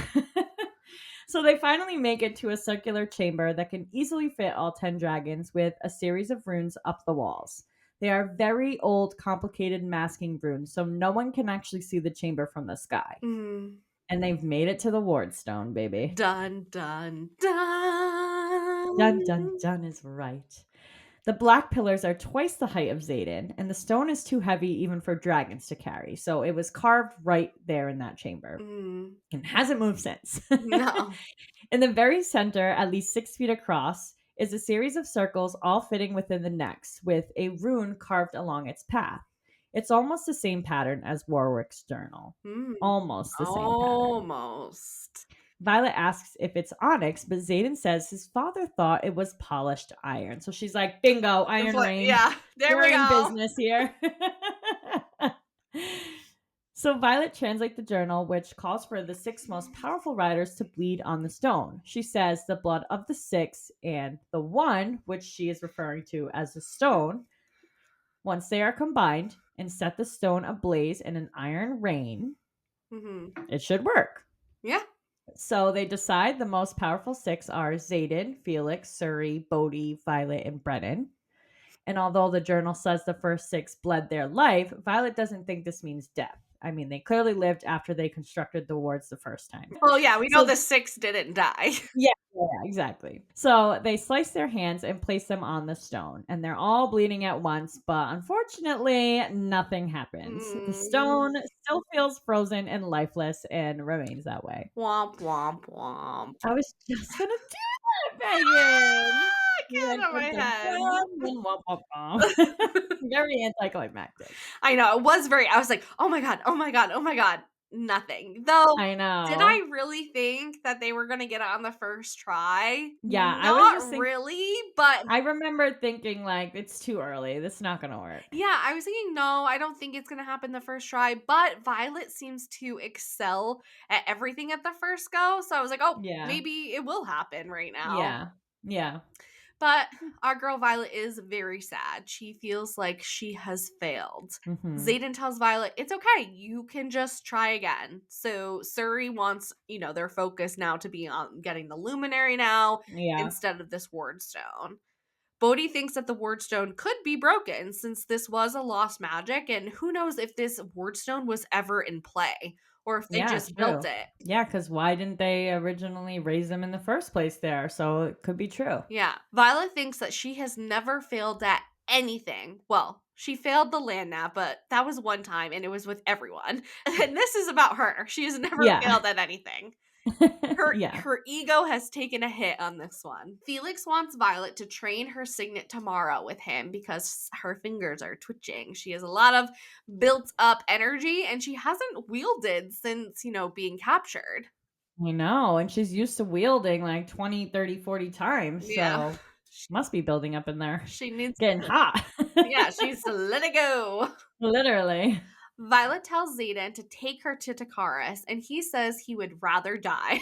So they finally make it to a circular chamber that can easily fit all 10 dragons with a series of runes up the walls. They are very old, complicated masking runes, so no one can actually see the chamber from the sky. Mm. And they've made it to the ward stone, baby. Dun dun Dun dun dun. dun is right. The black pillars are twice the height of Xaden, and the stone is too heavy even for dragons to carry. So it was carved right there in that chamber Mm, and hasn't moved since. no. In the very center, at least 6 feet across, is a series of circles all fitting within the next, with a rune carved along its path. It's almost the same pattern as Warwick's journal. Mm, Almost the same pattern. almost. Violet asks if it's onyx, but Xaden says his father thought it was polished iron. So she's like, bingo, Iron Rain. Yeah, there We're we in go. business here. So Violet translates the journal, which calls for the 6 most powerful riders to bleed on the stone. She says the blood of the 6 and the 1, which she is referring to as the stone, once they are combined and set the stone ablaze in an iron rain, Hmm. it should work. Yeah. So they decide the most powerful 6 are Xaden, Felix, Suri, Bodhi, Violet, and Brennan. And although the journal says the first 6 bled their life, Violet doesn't think this means death. I mean, they clearly lived after they constructed the wards the first time. Well, yeah, we know So, the 6 didn't die. yeah, exactly. So they slice their hands and place them on the stone, and they're all bleeding at once, but unfortunately, nothing happens. The stone Mm. still feels frozen and lifeless and remains that way. Womp womp womp. I was just gonna do that, Megan. Ah, You get went out of dun, my dun, head. dun, then womp, womp, womp. Very anticlimactic. I know, it was very I was like, "Oh my god, oh my god, oh my god." Nothing. Though, I did I know. really think that they were gonna get it on the first try? Yeah, I was just Not thinking. really, but I remember thinking, like, it's too early. This is not gonna work. yeah, I was thinking, no, I don't think it's gonna happen the first try, but Violet seems to excel at everything at the first go, so I was like, "Oh, Yeah. maybe it will happen right now." Yeah. Yeah. But our girl Violet is very sad. She feels like she has failed. Mhm. Xaden tells Violet, it's okay. You can just try again. So Suri wants, their focus now to be on getting the luminary now Yeah. instead of this ward stone. Bodhi thinks that the ward stone could be broken since this was a lost magic, and who knows if this ward stone was ever in play or if they Yeah, just built true. it. Yeah, because why didn't they originally raise them in the first place there? So it could be true. Yeah. Violet thinks that she has never failed at anything. Well, she failed the land nav, but that was one time and it was with everyone. And this is about her. She has never Yeah. failed at anything. Her Yeah. her ego has taken a hit on this one. Felix wants Violet to train her signet tomorrow with him because her fingers are twitching. She has a lot of built up energy and she hasn't wielded since, being captured. I know, and she's used to wielding like 20, 30, 40 times, Yeah. so must be building up in there. She needs Getting to hot. yeah, she needs to let it go. Literally. Violet tells Xaden to take her to Takaris, and he says he would rather die.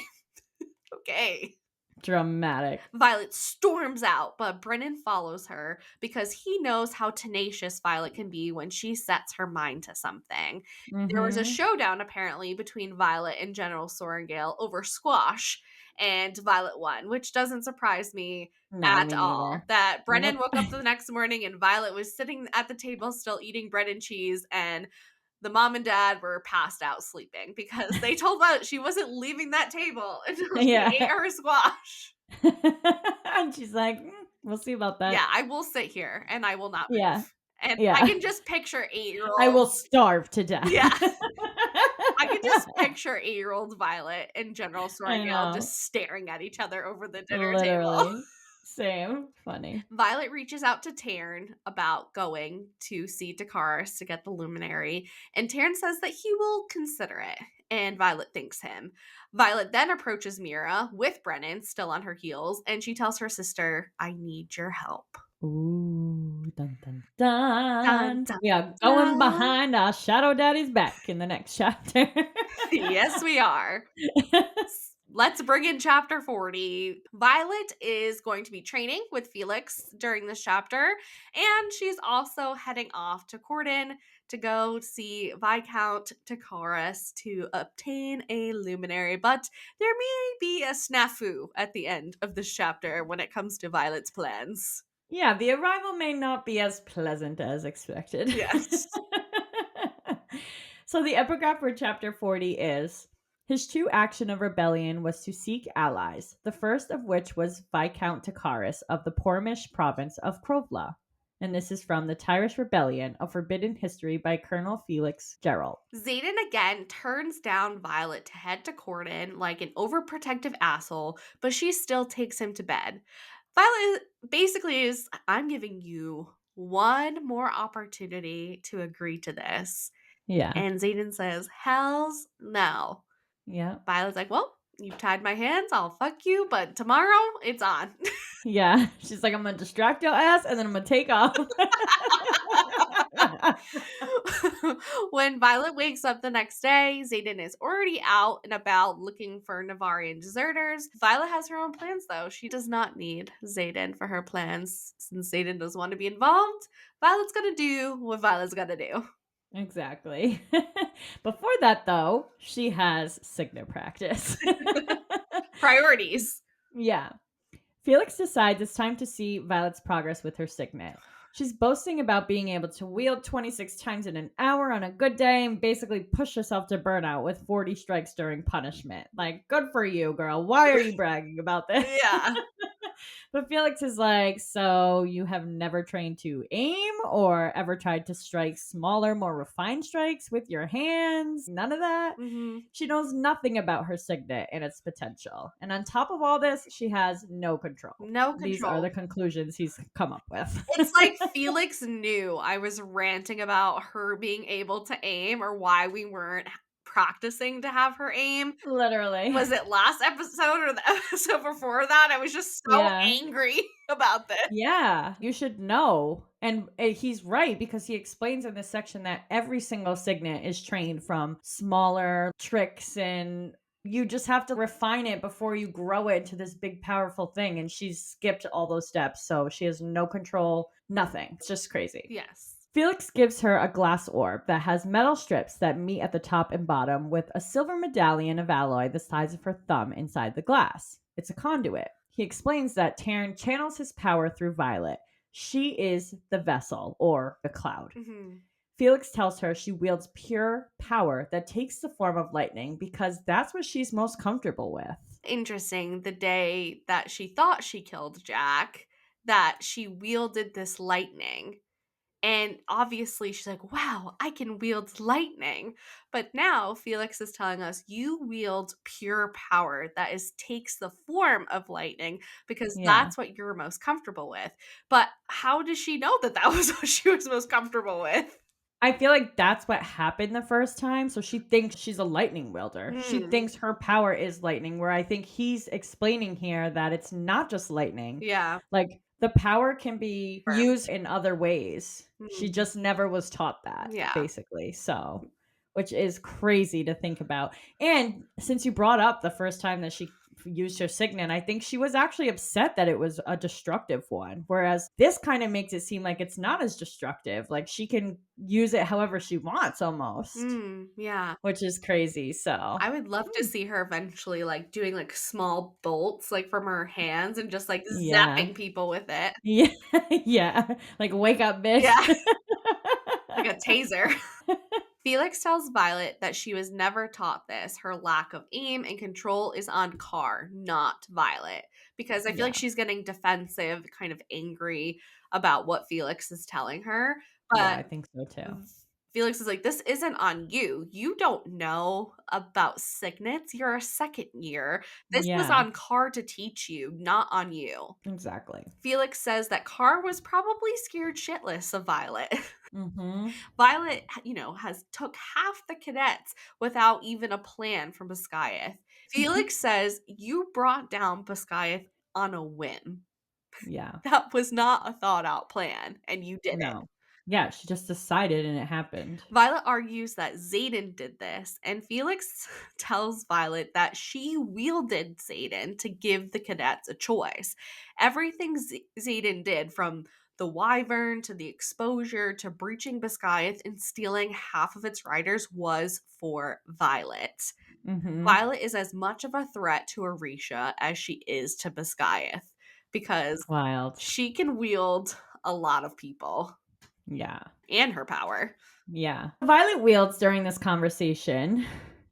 Okay. Dramatic. Violet storms out, but Brennan follows her because he knows how tenacious Violet can be when she sets her mind to something. There was a Mhm. showdown apparently between Violet and General Sorrengail over squash, and Violet won, which doesn't surprise me No, at me all. neither. That Brennan Nope. woke up the next morning and Violet was sitting at the table still eating bread and cheese, and the mom and dad were passed out sleeping because they told Violet she wasn't leaving that table until she ate Yeah. her squash. And she's like, we'll see about Yeah, that." I will sit here and I will not Yeah. move. And I Yeah. can just picture I will 8-year-old. starve to death. Yeah, I can just picture 8-year-old Violet and General I Sorrengail know. just staring at each other over the dinner table. Literally. Same. Funny. Violet reaches out to Taryn about going to see Takaris to get the luminary, and Taryn says that he will consider it, and Violet thanks him. Violet then approaches Mira with Brennan still on her heels, and she tells her sister, "I need your help." Ooh, dun dun Dun, dun. dun, We are going dun. behind our shadow daddy's back in the next chapter. Yes, we are. Let's bring in chapter 40. Violet is going to be training with Felix during this chapter, and she's also heading off to Corden to go see Viscount Takaris to obtain a luminary. But there may be a snafu at the end of this chapter when it comes to Violet's plans. Yeah, the arrival may not be as pleasant as expected. Yes. So the epigraph for chapter 40 is: his true action of rebellion was to seek allies, the first of which was Viscount Takaris of the Pormish province of Krovla. And this is from the Tyrish Rebellion, A Forbidden History by Colonel Felix Gerald. Zayden again turns down Violet to head to Corden like an overprotective asshole, but she still takes him to bed. Violet basically is, "I'm giving you one more opportunity to agree to this." Yeah. And Zayden says, "Hells no." Yeah. Violet's like, "Well, you've tied my hands, I'll fuck you, but tomorrow it's on." Yeah. She's like, I'm going to distract your ass and then I'm going to take off. When Violet wakes up the next day, Zayden is already out and about looking for Navarian deserters. Violet has her own plans, though. She does not need Zayden for her plans. Since Zayden doesn't want to be involved, Violet's gonna do what Violet's gonna do. Exactly. Before that, though, she has signet practice. Priorities. Yeah. Felix decides it's time to see Violet's progress with her signet. She's boasting about being able to wield 26 times in an hour on a good day and basically push herself to burnout with 40 strikes during punishment. Like, good for you, girl. Why are you bragging about this? Yeah. But Felix is like, so you have never trained to aim or ever tried to strike smaller, more refined strikes with your hands? None of that? Hmm. She knows nothing about her signet and its potential. And on top of all this, she has no control. No These are control. the conclusions he's come up with. It's like Felix knew I was ranting about her being able to aim or why we weren't practicing to have her aim. Literally. Was it last episode or the episode before that? I was just so Yeah. angry about this. Yeah, you should know. And he's right because he explains in this section that every single signet is trained from smaller tricks and you just have to refine it before you grow it into this big powerful thing. And she's skipped all those steps. So she has no control, nothing. It's just crazy. Yes. Felix gives her a glass orb that has metal strips that meet at the top and bottom with a silver medallion of alloy the size of her thumb inside the glass. It's a conduit. He explains that Taryn channels his power through Violet. She is the vessel, or the cloud. Hmm. Felix tells her she wields pure power that takes the form of lightning because that's what she's most comfortable with. Interesting. The day that she thought she killed Jack, that she wielded this lightning. And obviously, she's like, "Wow, I can wield lightning." But now Felix is telling us you wield pure power that is takes the form of lightning because Yeah. that's what you're most comfortable with. But how does she know that that was what she was most comfortable with? I feel like that's what happened the first time. So she thinks she's a lightning wielder. She Hmm. thinks her power is lightning, where I think he's explaining here that it's not just lightning. Yeah. Like the power can be Sure. used in other ways. She Mhm. just never was taught that, Yeah. basically. So, which is crazy to think about. And since you brought up the first time that she used her signet, I think she was actually upset that it was a destructive one. Whereas this kind of makes it seem like it's not as destructive. Like she can use it however she wants almost, Yeah. which is crazy. So, I would love to mm, see her eventually, like, doing, like, small bolts, like, from her hands and just, like, yeah. zapping people with it. Yeah. Yeah. Like, wake up, bitch. Yeah, like a taser. Felix tells Violet that she was never taught this. Her lack of aim and control is on Carr, not Violet. Because I feel like Yeah. she's getting defensive, kind of angry about what Felix is telling her. Yeah, But I think so too. Felix is like, this isn't on you. You don't know about signets. You're a second year. This was Yeah, on Carr to teach you, not on you. exactly. Felix says that Carr was probably scared shitless of Violet. Mhm. Violet, has took half the cadets without even a plan from Biscayev. Felix says you brought down Biscayev on a whim. Yeah. That was not a thought out plan, and you did it. No. Yeah, she just decided and it happened. Violet argues that Zayden did this, and Felix tells Violet that she wielded Zayden to give the cadets a choice. Everything Zayden did, from the wyvern to the exposure to breaching Biscayeth and stealing half of its riders, was for Violet. Mhm. Violet is as much of a threat to Orisha as she is to Biscayeth because Wild. she can wield a lot of people Yeah. and her power. Yeah. Violet wields during this conversation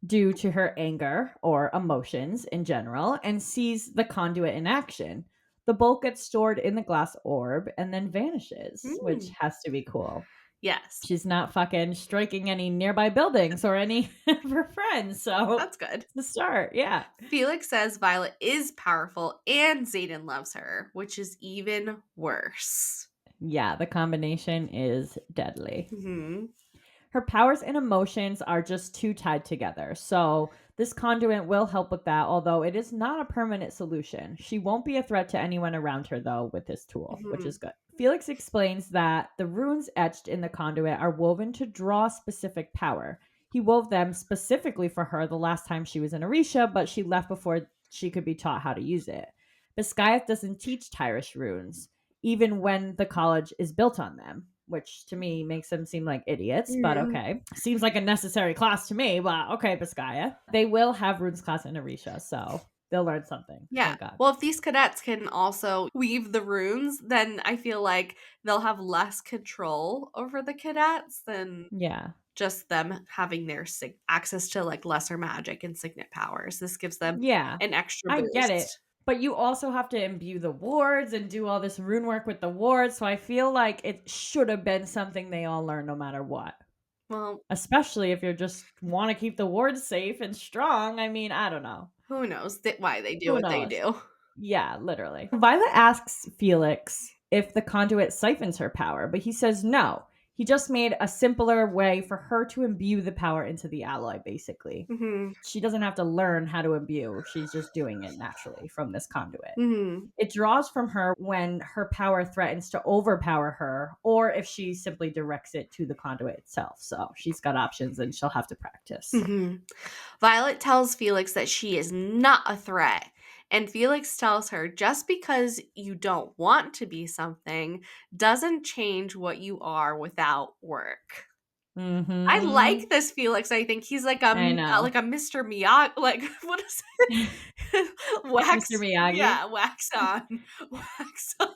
due to her anger or emotions in general and sees the conduit in action. The bolt gets stored in the glass orb and then vanishes, which Mm. has to be cool. Yes. She's not fucking striking any nearby buildings or any of her friends. So That's good. it's the start. Yeah. Felix says Violet is powerful and Zayden loves her, which is even worse. Yeah. The combination is deadly. Mhm. Her powers and emotions are just too tied together. So, this conduit will help with that, although it is not a permanent solution. She won't be a threat to anyone around her, though, with this tool, which is Mhm. good. Felix explains that the runes etched in the conduit are woven to draw specific power. He wove them specifically for her the last time she was in Arisha, but she left before she could be taught how to use it. Biscayeth doesn't teach Tyrish runes, even when the college is built on them, which to me makes them seem like idiots, but Mhm. okay. Seems like a necessary class to me, but okay, Biscaya. They will have runes class in Arisha, so they'll learn something. Yeah. Thank God. Well, if these cadets can also weave the runes, then I feel like they'll have less control over the cadets than Yeah. just them having their access to like lesser magic and signet powers. This gives them Yeah. an extra I get it. boost. But you also have to imbue the wards and do all this rune work with the wards. So I feel like it should have been something they all learn no matter what. Well, Especially if you just want to keep the wards safe and strong. I mean, I don't know. who knows why they do Who what they knows? do. Yeah, literally. Violet asks Felix if the conduit siphons her power, but he says no. He just made a simpler way for her to imbue the power into the alloy, basically. Mhm. She doesn't have to learn how to imbue. She's just doing it naturally from this conduit. Mhm. It draws from her when her power threatens to overpower her, or if she simply directs it to the conduit itself. So she's got options and she'll have to practice. Mhm. Violet tells Felix that she is not a threat. And Felix tells her just because you don't want to be something doesn't change what you are without work. I Mm-hmm. like this Felix. I think he's I know. like a Mr. Miyagi. Like what is it? Mr. Wax. Miyagi. Yeah, wax on, wax off.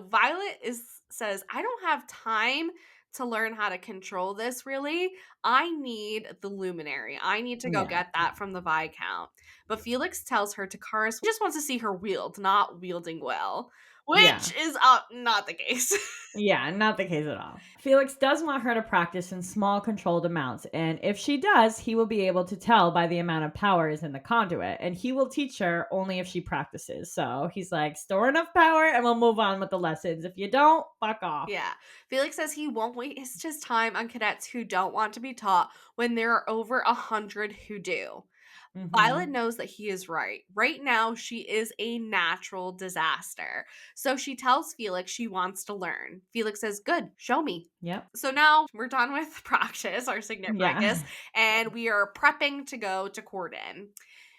Violet is says, "I don't have time to learn how to control this really. I need the luminary. I need to go Yeah. get that from the Viscount." But Felix tells her Takaris just wants to see her wield, not wielding well, Yeah. which is not the case. Yeah, not the case at all. Felix does want her to practice in small, controlled amounts, and if she does, he will be able to tell by the amount of power is in the conduit, and he will teach her only if she practices. So he's like, store enough power, and we'll move on with the lessons. If you don't, fuck off. Yeah. Felix says he won't waste his time on cadets who don't want to be taught when there are over 100 who do. Violet Mhm. knows that he is right. Right now, she is a natural disaster. So she tells Felix she wants to learn. Felix says, "Good, show me." Yep. So now we're done with practice, our signet Yeah. practice, and we are prepping to go to Corden.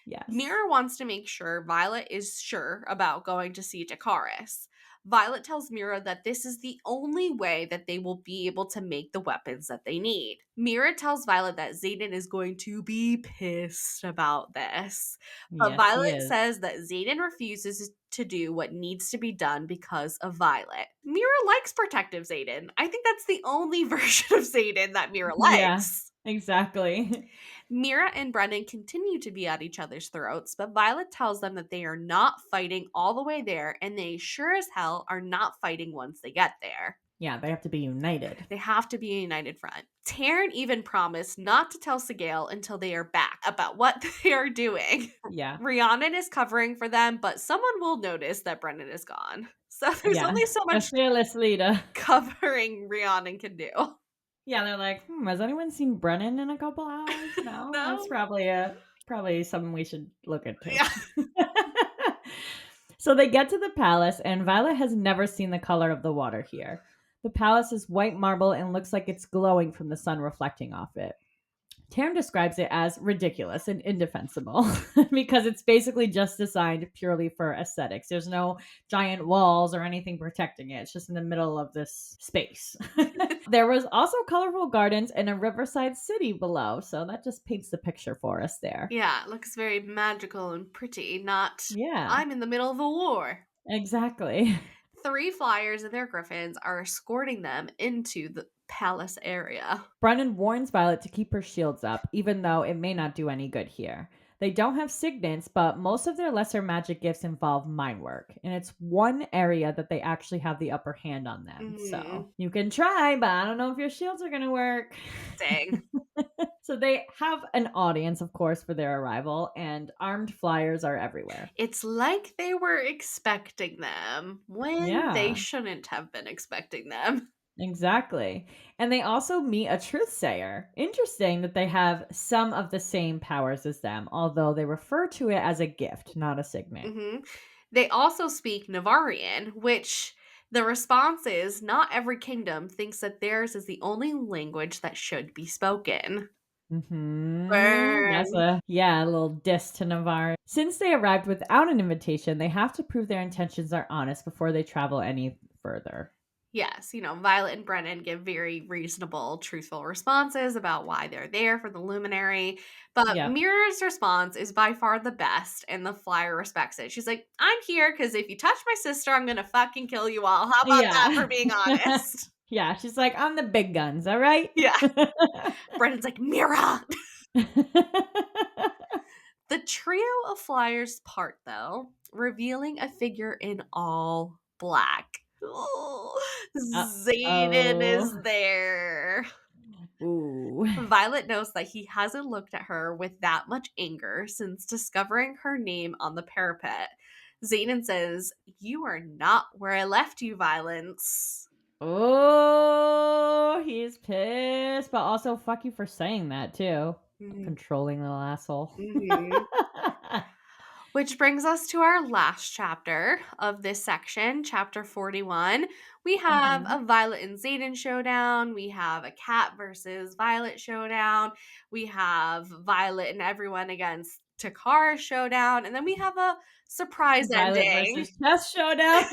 Yes. Mira wants to make sure Violet is sure about going to see Takaris. Violet tells Mira that this is the only way that they will be able to make the weapons that they need. Mira tells Violet that Zayden is going to be pissed about this. But Yes, he Violet is. says that Zayden refuses to do what needs to be done because of Violet. Mira likes protective Zayden. I think that's the only version of Zayden that Mira Yeah, likes. exactly. Mira and Brennan continue to be at each other's throats, but Violet tells them that they are not fighting all the way there, and they sure as hell are not fighting once they get there. Yeah, they have to be united. They have to be a united front. Taryn even promised not to tell Sigale until they are back about what they are doing. Yeah. Rhiannon is covering for them, but someone will notice that Brennan is gone. So there's Yeah. only so The much fearless leader. covering Rhiannon can do. Yeah, they're like, has anyone seen Brennan in a couple hours? No, that's No? probably something we should look into. Yeah. So they get to the palace, and Violet has never seen the color of the water here. The palace is white marble and looks like it's glowing from the sun reflecting off it. Taryn describes it as ridiculous and indefensible because it's basically just designed purely for aesthetics. There's no giant walls or anything protecting it. It's just in the middle of this space. There was also colorful gardens and a riverside city below, so that just paints the picture for us there. Yeah, it looks very magical and pretty, not Yeah, I'm in the middle of a war. exactly. Three flyers and their griffins are escorting them into the palace area. Brennan warns Violet to keep her shields up, even though it may not do any good here. They don't have signets, but most of their lesser magic gifts involve mind work, and it's one area that they actually have the upper hand on them. So Mhm. you can try, but I don't know if your shields are going to work. Dang. So they have an audience, of course, for their arrival, and armed flyers are everywhere. It's like they were expecting them when they Yeah. shouldn't have been expecting them. Exactly. And they also meet a truth sayer. Interesting that they have some of the same powers as them, although they refer to it as a gift, not a signet. Hmm. They also speak Navarian, which the response is not every kingdom thinks that theirs is the only language that should be spoken. That's Burn. a little diss to Navarre. Since they arrived without an invitation, they have to prove their intentions are honest before they travel any further. Yes, Violet and Brennan give very reasonable, truthful responses about why they're there for the luminary. But Yep. Mira's response is by far the best, and the flyer respects it. She's like, I'm here because if you touch my sister, I'm going to fucking kill you all. How about that Yeah. for being honest? Yeah, she's like, I'm the big guns, all right? Yeah. Brennan's like, Mira! The trio of flyers part, though, revealing a figure in all black. Ooh, Zayden is Uh-oh. there. Ooh. Violet knows that he hasn't looked at her with that much anger since discovering her name on the parapet. Zayden says, "You are not where I left you, Violence." Oh, he's pissed, but also fuck you for saying that too. Mhm. Controlling little asshole. Mhm. Which brings us to our last chapter of this section, chapter 41. We have Mhm. a Violet and Zayden showdown. We have a Cat versus Violet showdown. We have Violet and everyone against Takara showdown. And then we have a surprise Violet ending. versus Chess Showdown.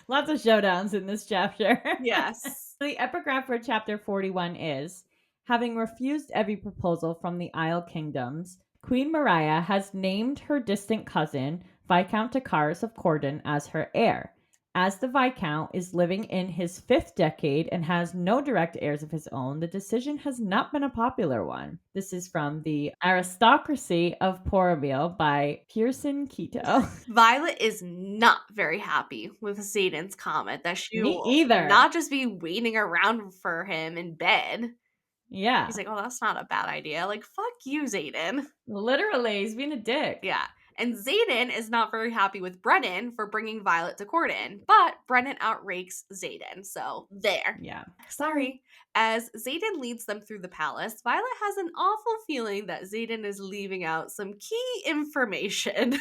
Lots of showdowns in this chapter. Yes. The epigraph for chapter 41 is: having refused every proposal from the Isle Kingdoms, Queen Maria has named her distant cousin, Viscount Takaris of Corden, as her heir. As the Viscount is living in his fifth decade and has no direct heirs of his own, the decision has not been a popular one. This is from The Aristocracy of Porville by Pearson Keto. Violet is not very happy with Zayden's comment that she Me will either. not just be waiting around for him in bed. He's Yeah. like, "Oh, that's not a bad idea." Like, fuck you, Zayden. Literally, he's being a dick. Yeah. And Xaden is not very happy with Brennan for bringing Violet to Corden, but Brennan outranks Xaden, so there. Yeah. Sorry. As Xaden leads them through the palace, Violet has an awful feeling that Xaden is leaving out some key information.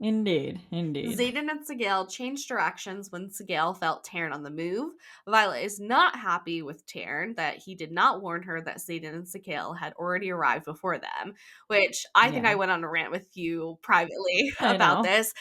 Indeed. Indeed. Xaden and Sigil change directions when Sigil felt Taryn on the move. Violet is not happy with Taryn that he did not warn her that Xaden and Sigil had already arrived before them, which I think I Yeah. went on a rant with you privately I about know. this.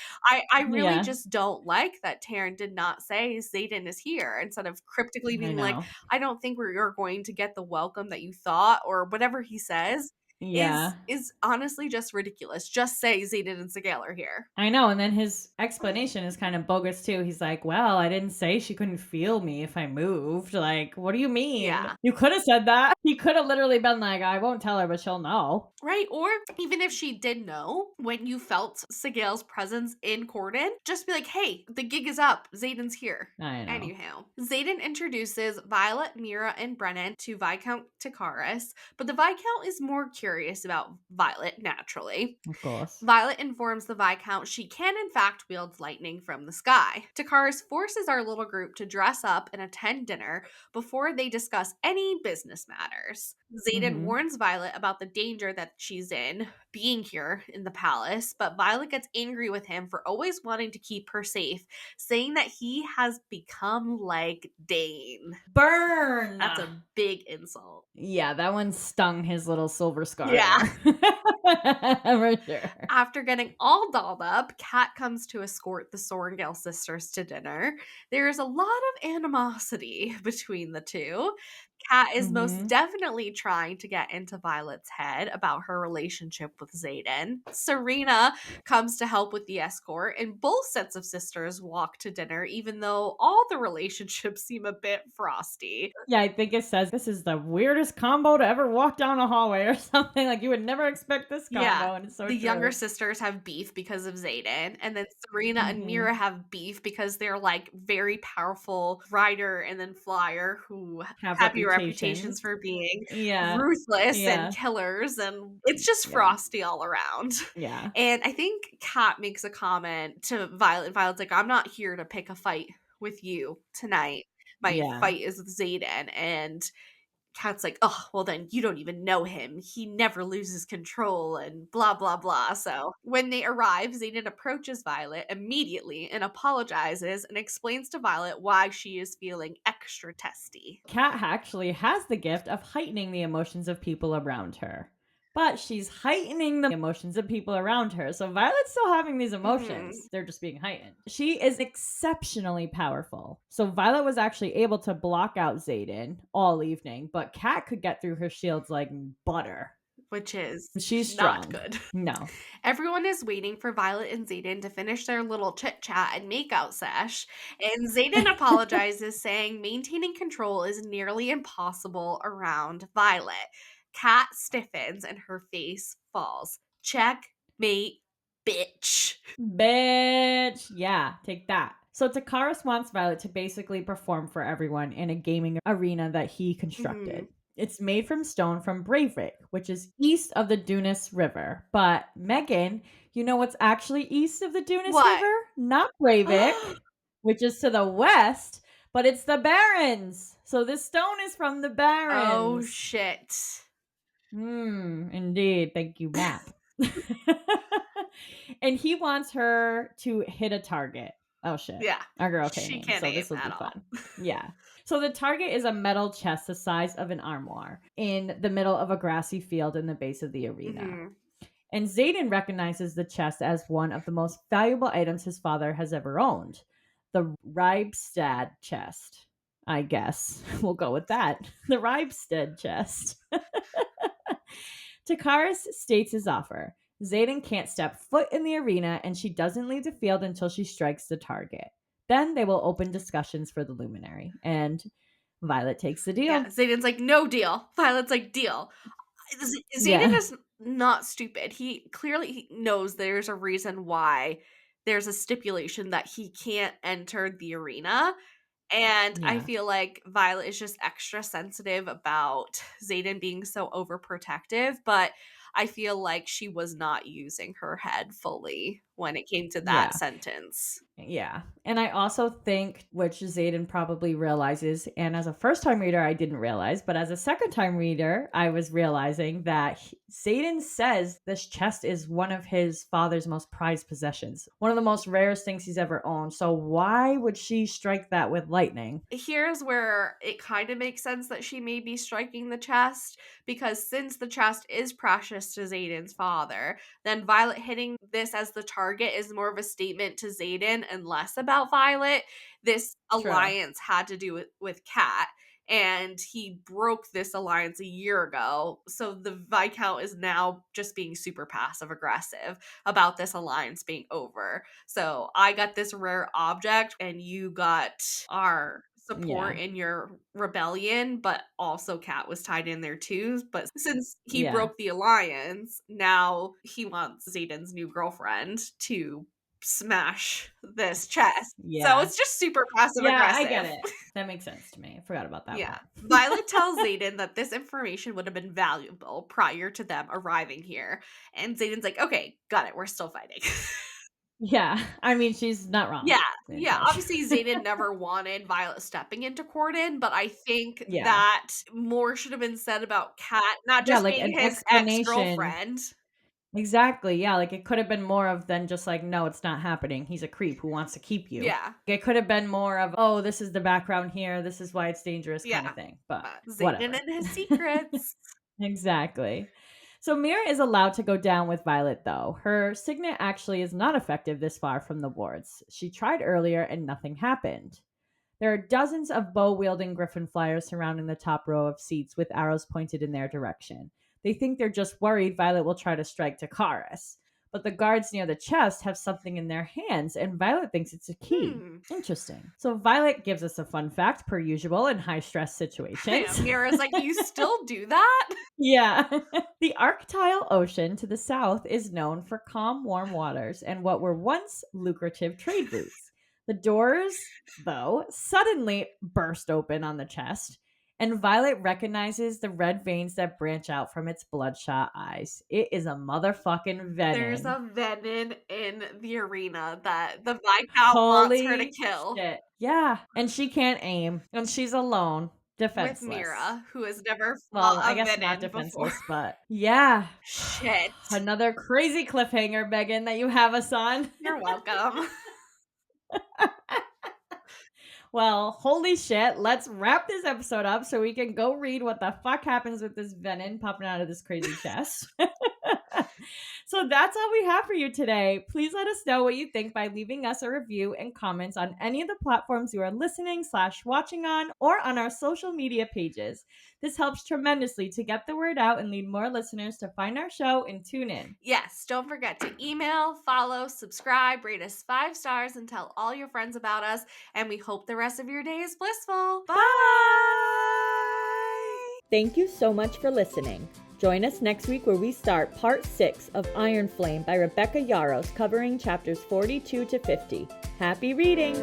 I really Yeah. just don't like that Taryn did not say Xaden is here instead of cryptically I being like, know. I don't think you're going to get the welcome that you thought, or whatever he says Yeah. is honestly just ridiculous. Just say Xaden and Sigil are here. I know. And then his explanation is kind of bogus too. He's like, well, I didn't say she couldn't feel me if I moved. Like, what do you mean? Yeah. You could have said that. He could have literally been like, I won't tell her, but she'll know. Right? Or even if she did know when you felt Sigil's presence in Corden, just be like, hey, the gig is up. Xaden's here. I know. Anyhow, Xaden introduces Violet, Mira, and Brennan to Viscount Takaris, but the Viscount is more curious about Violet, naturally. Of course. Violet informs the Viscount she can, in fact, wield lightning from the sky. Takaris forces our little group to dress up and attend dinner before they discuss any business matters. Xaden Hmm. warns Violet about the danger that she's in being here in the palace, but Violet gets angry with him for always wanting to keep her safe, saying that he has become like Dane. Burn. That's a big insult. Yeah, that one stung his little silver scar Yeah. there. For sure. After getting all dolled up, Kat comes to escort the Sorrengail sisters to dinner. There is a lot of animosity between the two. Kat is most Hmm. definitely trying to get into Violet's head about her relationship with Xaden. Serena comes to help with the escort, and both sets of sisters walk to dinner, even though all the relationships seem a bit frosty. Yeah, I think it says this is the weirdest combo to ever walk down a hallway or something. Like you would never expect this Yeah. combo, and it's so The younger true. sisters have beef because of Xaden, and then Serena and Hmm. Mira have beef because they're like very powerful rider and then flyer who Have have your reputations reputations. for being Yeah. ruthless and Yeah. killers, and it's just Yeah. frosty all around. Yeah. And I think Kat makes a comment to Violet. Violet's like, I'm not here to pick a fight with you tonight. My Yeah. fight is with Xaden, and Kat's like, oh, well, then you don't even know him. He never loses control and blah, blah, blah. So when they arrive, Xaden approaches Violet immediately and apologizes and explains to Violet why she is feeling extra testy. Kat actually has the gift of heightening the emotions of people around her. But she's heightening the emotions of people around her. So Violet's still having these Hmm. emotions. They're just being heightened. She is exceptionally powerful. So Violet was actually able to block out Xaden all evening, but Kat could get through her shields like butter. Which is She's not strong. good. No. Everyone is waiting for Violet and Xaden to finish their little chit chat and makeout sesh, and Xaden apologizes, saying maintaining control is nearly impossible around Violet. Kat stiffens and her face falls. Checkmate, bitch. Bitch. Yeah, take that. So Takaris wants Violet to basically perform for everyone in a gaming arena that he constructed. Hmm. It's made from stone from Breivik, which is east of the Dunas River. But Megan, you know what's actually east of the Dunas What? River? Not Breivik, which is to the west, but it's the Barrens. So this stone is from the Oh, Barrens. shit. Indeed. Thank you, map. And he wants her to hit a target. Oh shit. Yeah. Our girl came She in, can't so aim this will be at all. fun. Yeah. So the target is a metal chest the size of an armoire in the middle of a grassy field in the base of the arena. Hmm. And Xaden recognizes the chest as one of the most valuable items his father has ever owned. The Rybstad chest. I guess we'll go with that. The Rybstad chest. Takaris states his offer. Xaden can't step foot in the arena, and she doesn't leave the field until she strikes the target. Then they will open discussions for the luminary, and Violet takes the Yeah. deal. Xaden's like, no deal. Violet's like, deal. Xaden Yeah, is not stupid. He clearly knows there's a reason why there's a stipulation that he can't enter the arena. And I yeah, feel like Violet is just extra sensitive about Xaden being so overprotective. But I feel like she was not using her head fully when it came to that Yeah. sentence. Yeah. And I also think, which Zayden probably realizes, and as a first time reader, I didn't realize, but as a second time reader, I was realizing that Zayden says this chest is one of his father's most prized possessions, one of the most rarest things he's ever owned. So why would she strike that with lightning? Here's where it kind of makes sense that she may be striking the chest, because since the chest is precious to Zayden's father, then Violet hitting this as the target is more of a statement to Zayden and less about Violet. This True. alliance had to do with Kat, and he broke this alliance a year ago. So the Viscount is now just being super passive aggressive about this alliance being over. So I got this rare object, and you got our Yeah. support in your rebellion, but also Kat was tied in there too. But since he Yeah. broke the alliance, now he wants Zayden's new girlfriend to smash this chest. So Yeah. it's just super passive Yeah, I get aggressive. it. That makes sense to me. I forgot about that Yeah. part. Violet tells Zayden that this information would have been valuable prior to them arriving here. And Zayden's like, okay, got it. We're still fighting. Yeah. I mean, she's not wrong Yeah, in yeah, part. obviously, Xaden never wanted Violet stepping into Corden, but I think Yeah. that more should have been said about Kat not Yeah, just like being an his explanation. ex-girlfriend. Exactly. Yeah, like it could have been more of than just like, no, it's not happening. He's a creep who wants to keep you. Yeah, It could have been more of, oh, this is the background here. This is why it's dangerous kind of yeah, thing. But but Xaden whatever. and his secrets. Exactly. So Mira is allowed to go down with Violet, though. Her signet actually is not effective this far from the wards. She tried earlier and nothing happened. There are dozens of bow wielding griffin flyers surrounding the top row of seats with arrows pointed in their direction. They think they're just worried Violet will try to strike Takaris. But the guards near the chest have something in their hands, and Violet thinks it's a key. Hmm. Interesting. So Violet gives us a fun fact, per usual, in high stress Yeah, situations. Mira's like, "You still do that?" Yeah. The Arctile Ocean to the south is known for calm, warm waters and what were once lucrative trade routes. The doors, though, suddenly burst open on the chest, and Violet recognizes the red veins that branch out from its bloodshot eyes. It is a motherfucking There's venom. a venom in the arena that the Viscount wants her to Holy kill shit. Yeah. And she can't aim, and she's alone, with defenseless. Mira, who has never Well, fought I a guess not venom before. defenseless, but yeah. Shit. Another crazy cliffhanger, Megan, that you have us on. You're welcome. Well, holy shit. Let's wrap this episode up so we can go read what the fuck happens with this venom popping out of this crazy chest. So that's all we have for you today. Please let us know what you think by leaving us a review and comments on any of the platforms you are listening/watching on or on our social media pages. This helps tremendously to get the word out and lead more listeners to find our show and tune in. Yes, don't forget to email, follow, subscribe, rate us 5 stars, and tell all your friends about us. And we hope the rest of your day is blissful. Bye. Thank you so much for listening. Join us next week where we start part 6 of Iron Flame by Rebecca Yaros, covering chapters 42 to 50. Happy reading!